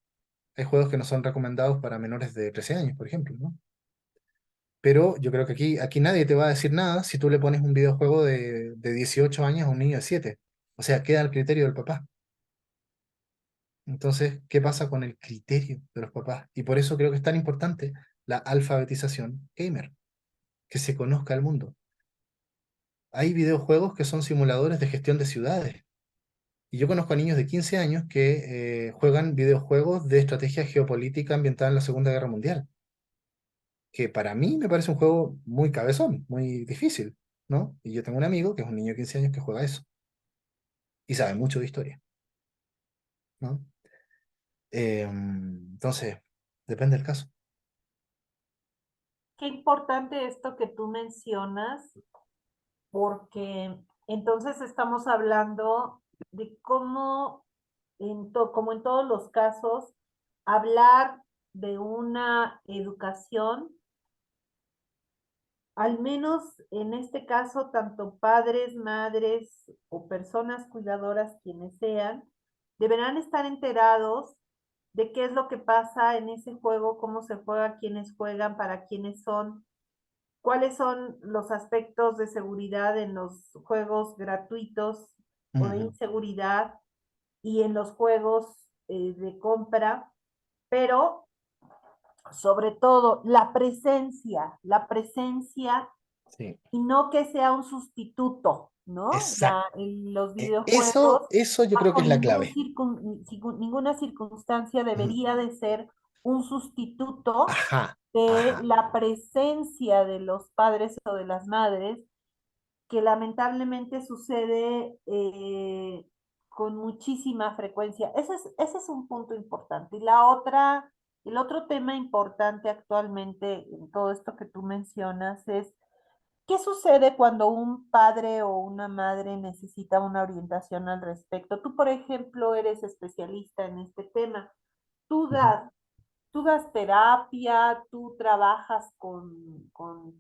Hay juegos que no son recomendados para menores de 13 años, por ejemplo, ¿no? Pero yo creo que aquí nadie te va a decir nada si tú le pones un videojuego de 18 años a un niño de 7. O sea, queda al criterio del papá. Entonces, ¿qué pasa con el criterio de los papás? Y por eso creo que es tan importante la alfabetización gamer, que se conozca el mundo. Hay videojuegos que son simuladores de gestión de ciudades. Y yo conozco a niños de 15 años que juegan videojuegos de estrategia geopolítica ambientada en la Segunda Guerra Mundial, que para mí me parece un juego muy cabezón, muy difícil, ¿no? Y yo tengo un amigo que es un niño de 15 años que juega eso y sabe mucho de historia, ¿no? Entonces, depende del caso. Qué importante esto que tú mencionas, porque entonces estamos hablando de cómo, como en todos los casos, hablar de una educación, al menos en este caso, tanto padres, madres o personas cuidadoras, quienes sean, deberán estar enterados de qué es lo que pasa en ese juego, cómo se juega, quiénes juegan, para quiénes son, cuáles son los aspectos de seguridad en los juegos gratuitos o de Ujú. inseguridad y en los juegos de compra, pero sobre todo la presencia Sí, y no que sea un sustituto, ¿no? exacto. Los Eso, videojuegos, eso yo creo que bajo es la clave. ninguna circunstancia Ujú. debería de ser un sustituto Ajá, de ajá. la presencia de los padres o de las madres, que lamentablemente sucede con muchísima frecuencia. Ese es un punto importante. Y el otro tema importante actualmente en todo esto que tú mencionas es, ¿qué sucede cuando un padre o una madre necesita una orientación al respecto? Tú, por ejemplo, eres especialista en este tema. Tú Ujú, das, tú das terapia, tú trabajas con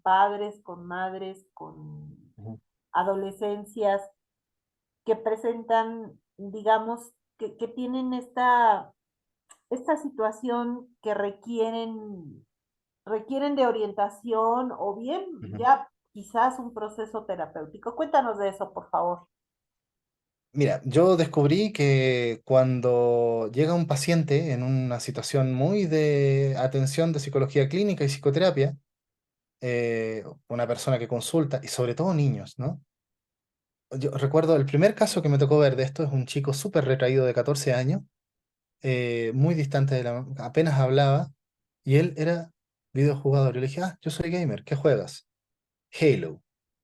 padres, con madres, con ujú. adolescencias que presentan, digamos, que tienen esta situación que requieren de orientación o bien Ujú. ya quizás un proceso terapéutico. Cuéntanos de eso, por favor. Mira, yo descubrí que cuando llega un paciente en una situación muy de atención de psicología clínica y psicoterapia, una persona que consulta, y sobre todo niños, ¿no? Yo recuerdo el primer caso que me tocó ver de esto, es un chico súper retraído de 14 años, muy distante de la... apenas hablaba, y él era videojugador. Y le dije, ah, yo soy gamer, ¿qué juegas? Halo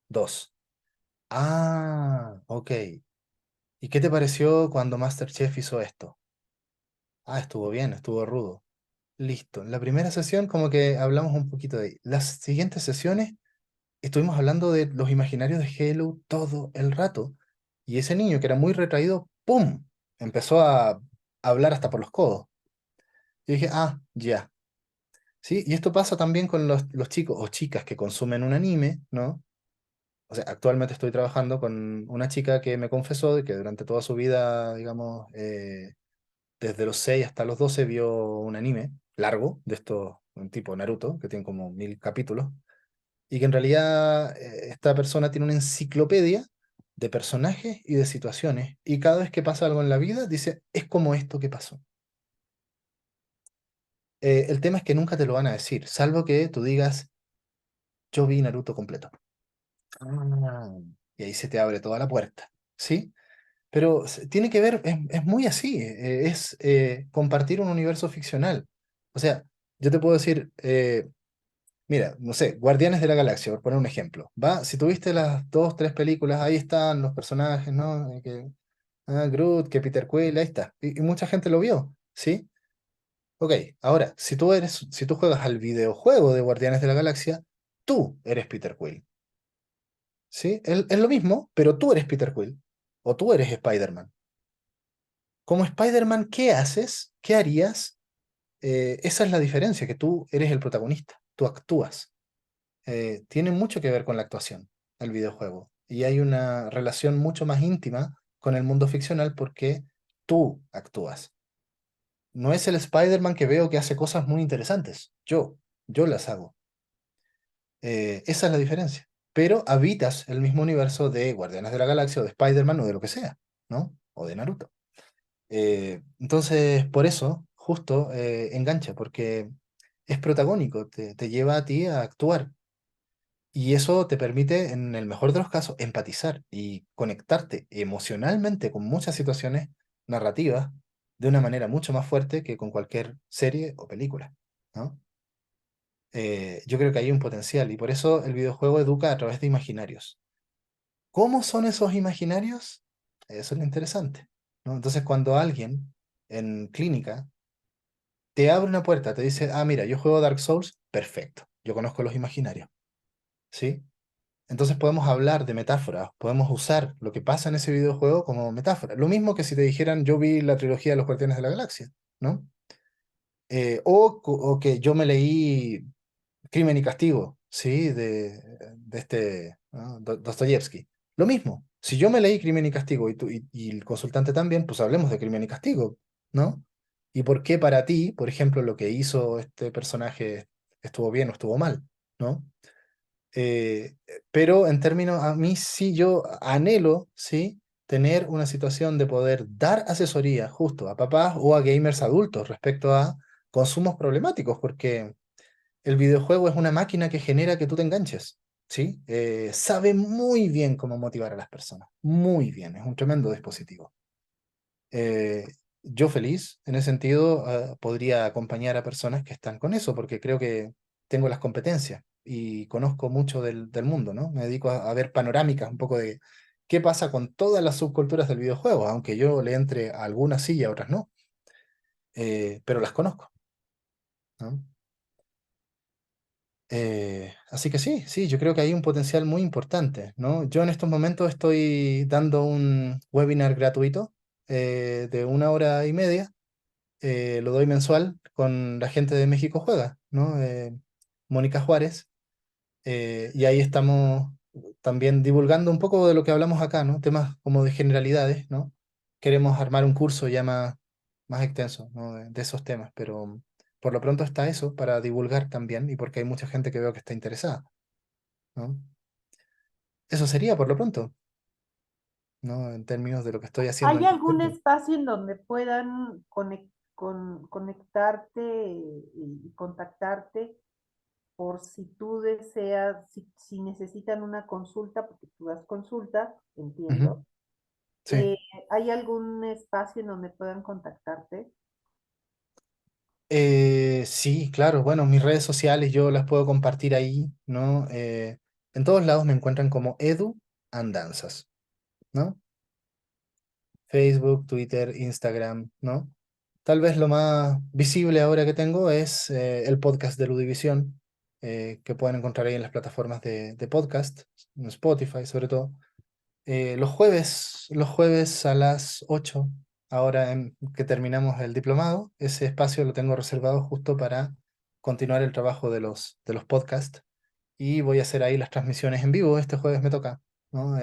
2. Ah, ok. ¿Y qué te pareció cuando MasterChef hizo esto? Ah, estuvo bien, estuvo rudo. Listo. En la primera sesión como que hablamos un poquito de ahí. Las siguientes sesiones estuvimos hablando de los imaginarios de Halo todo el rato. Y ese niño que era muy retraído, ¡pum! Empezó a hablar hasta por los codos. Y dije, ah, ya. ¿Sí? Y esto pasa también con los chicos o chicas que consumen un anime, ¿no? O sea, actualmente estoy trabajando con una chica que me confesó de que durante toda su vida, digamos, desde los 6 hasta los 12 vio un anime largo, de estos, un tipo Naruto, que tiene como 1000 capítulos, y que en realidad esta persona tiene una enciclopedia de personajes y de situaciones, y cada vez que pasa algo en la vida dice, es como esto que pasó. El tema es que nunca te lo van a decir, salvo que tú digas, yo vi Naruto completo. Ah. Y ahí se te abre toda la puerta, ¿sí? Pero tiene que ver, es muy así, es compartir un universo ficcional. O sea, yo te puedo decir, Mira, no sé, Guardianes de la Galaxia, por poner un ejemplo. Va, si tuviste las dos, tres películas, ahí están los personajes, ¿no? Groot, que Peter Quill, ahí está. Y mucha gente lo vio, ¿sí? Ok, ahora, si tú juegas al videojuego de Guardianes de la Galaxia, tú eres Peter Quill, ¿sí? Es lo mismo, pero tú eres Peter Quill. O tú eres Spider-Man. Como Spider-Man, ¿qué haces? ¿Qué harías? Esa es la diferencia, que tú eres el protagonista, tú actúas. Tiene mucho que ver con la actuación, el videojuego. Y hay una relación mucho más íntima con el mundo ficcional porque tú actúas. No es el Spider-Man que veo que hace cosas muy interesantes. Yo las hago. Esa es la diferencia. Pero habitas el mismo universo de Guardianes de la Galaxia o de Spider-Man o de lo que sea, ¿no? O de Naruto. Entonces, por eso, justo engancha, porque es protagónico, te lleva a ti a actuar. Y eso te permite, en el mejor de los casos, empatizar y conectarte emocionalmente con muchas situaciones narrativas de una manera mucho más fuerte que con cualquier serie o película, ¿no? Yo creo que hay un potencial y por eso el videojuego educa a través de imaginarios. ¿Cómo son esos imaginarios? Eso es lo interesante, ¿no? Entonces, cuando alguien en clínica te abre una puerta, te dice, ah, mira, yo juego Dark Souls, perfecto, yo conozco los imaginarios, ¿sí? Entonces podemos hablar de metáforas, podemos usar lo que pasa en ese videojuego como metáfora. Lo mismo que si te dijeran, yo vi la trilogía de los Guardianes de la Galaxia, ¿no? O que yo me leí Crimen y Castigo, ¿sí? De este, ¿no? Dostoyevsky. Lo mismo, si yo me leí Crimen y Castigo y el consultante también, pues hablemos de Crimen y Castigo, ¿no? ¿Y por qué para ti, por ejemplo, lo que hizo este personaje estuvo bien o estuvo mal, ¿no? Eh, pero en términos, a mí sí yo anhelo, ¿sí? Tener una situación de poder dar asesoría justo a papás o a gamers adultos respecto a consumos problemáticos, porque el videojuego es una máquina que genera que tú te enganches, ¿sí? Sabe muy bien cómo motivar a las personas, muy bien, es un tremendo dispositivo. Eh, yo feliz, en ese sentido, podría acompañar a personas que están con eso, porque creo que tengo las competencias y conozco mucho del mundo, ¿no? Me dedico a ver panorámicas un poco de qué pasa con todas las subculturas del videojuego, aunque yo le entre a algunas sí y a otras no, pero las conozco, ¿no? Así que sí, sí, yo creo que hay un potencial muy importante, ¿no? Yo en estos momentos estoy dando un webinar gratuito de 1 hora y media, lo doy mensual con la gente de México Juega, ¿no? Mónica Juárez, y ahí estamos también divulgando un poco de lo que hablamos acá, ¿no? Temas como de generalidades, ¿no? Queremos armar un curso ya más extenso, ¿no? De esos temas, pero por lo pronto está eso para divulgar también y porque hay mucha gente que veo que está interesada, ¿no? Eso sería por lo pronto, ¿no? En términos de lo que estoy haciendo ¿Hay en algún concreto. espacio en donde puedan conectarte y contactarte por si tú deseas, si necesitan una consulta, porque tú das consulta, Ujú, entiendo? sí. Eh, ¿Hay algún espacio en donde puedan contactarte? Sí, claro. Bueno, mis redes sociales yo las puedo compartir ahí, ¿no? En todos lados me encuentran como Edu Andanzas, ¿no? Facebook, Twitter, Instagram, ¿no? Tal vez lo más visible ahora que tengo es el podcast de Ludivisión, que pueden encontrar ahí en las plataformas de podcast, en Spotify sobre todo. Los jueves a las 8, ahora que terminamos el diplomado, ese espacio lo tengo reservado justo para continuar el trabajo de los podcasts y voy a hacer ahí las transmisiones en vivo. Este jueves me toca, ¿no?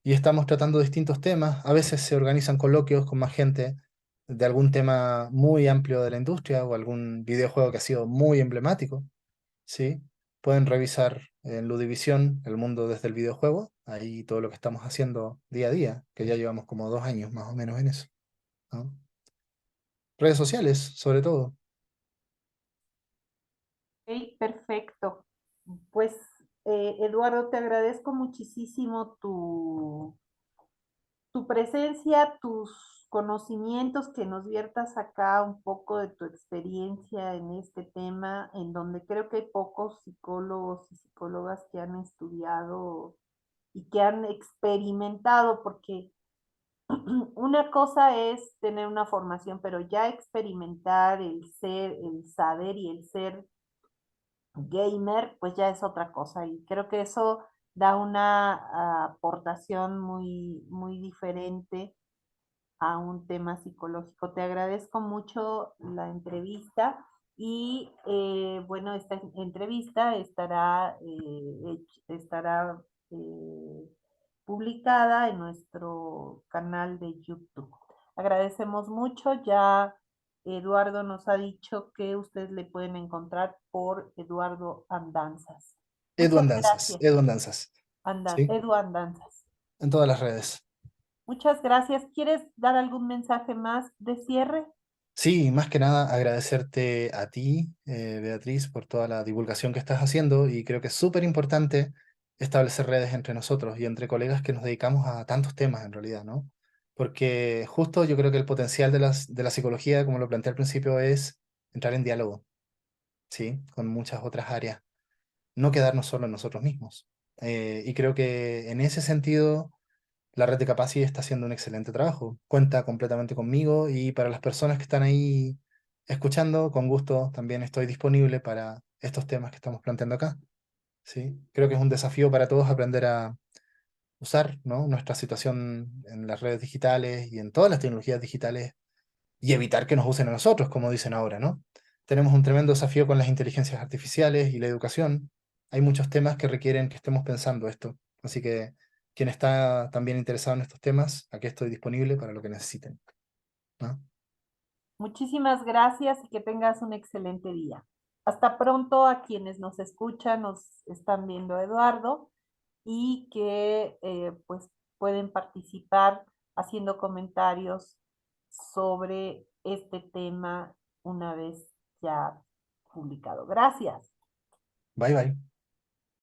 Y estamos tratando distintos temas. A veces se organizan coloquios con más gente de algún tema muy amplio de la industria o algún videojuego que ha sido muy emblemático. ¿Sí? Pueden revisar en Ludivisión el mundo desde el videojuego, ahí todo lo que estamos haciendo día a día, que ya llevamos como 2 años más o menos en eso, ¿no? Redes sociales, sobre todo. Ok, perfecto. Pues, Eduardo, te agradezco muchísimo tu presencia, tus conocimientos, que nos viertas acá un poco de tu experiencia en este tema, en donde creo que hay pocos psicólogos y psicólogas que han estudiado y que han experimentado, porque una cosa es tener una formación, pero ya experimentar el ser, el saber y el ser gamer, pues ya es otra cosa. Y creo que eso da una aportación muy diferente a un tema psicológico. Te agradezco mucho la entrevista y bueno, esta entrevista estará publicada en nuestro canal de YouTube. Agradecemos mucho. Ya Eduardo nos ha dicho que ustedes le pueden encontrar por Eduardo Andanzas. Edu Muchas Andanzas, gracias, Edu Andanzas, ¿sí? Edu Andanzas. En todas las redes. Muchas gracias. ¿Quieres dar algún mensaje más de cierre? Sí, más que nada agradecerte a ti, Beatriz, por toda la divulgación que estás haciendo y creo que es súper importante establecer redes entre nosotros y entre colegas que nos dedicamos a tantos temas en realidad, ¿no? Porque justo yo creo que el potencial de la psicología, como lo planteé al principio, es entrar en diálogo, ¿sí? Con muchas otras áreas, no quedarnos solo en nosotros mismos. Y creo que en ese sentido la red de Capaci está haciendo un excelente trabajo. Cuenta completamente conmigo y para las personas que están ahí escuchando, con gusto también estoy disponible para estos temas que estamos planteando acá. ¿Sí? Creo que es un desafío para todos aprender a usar, ¿no?, nuestra situación en las redes digitales y en todas las tecnologías digitales y evitar que nos usen a nosotros, como dicen ahora, ¿no? Tenemos un tremendo desafío con las inteligencias artificiales y la educación. Hay muchos temas que requieren que estemos pensando esto. Así que quien está también interesado en estos temas, aquí estoy disponible para lo que necesiten, ¿no? Muchísimas gracias y que tengas un excelente día. Hasta pronto a quienes nos escuchan, nos están viendo Eduardo y que pues pueden participar haciendo comentarios sobre este tema una vez ya publicado. Gracias. Bye bye.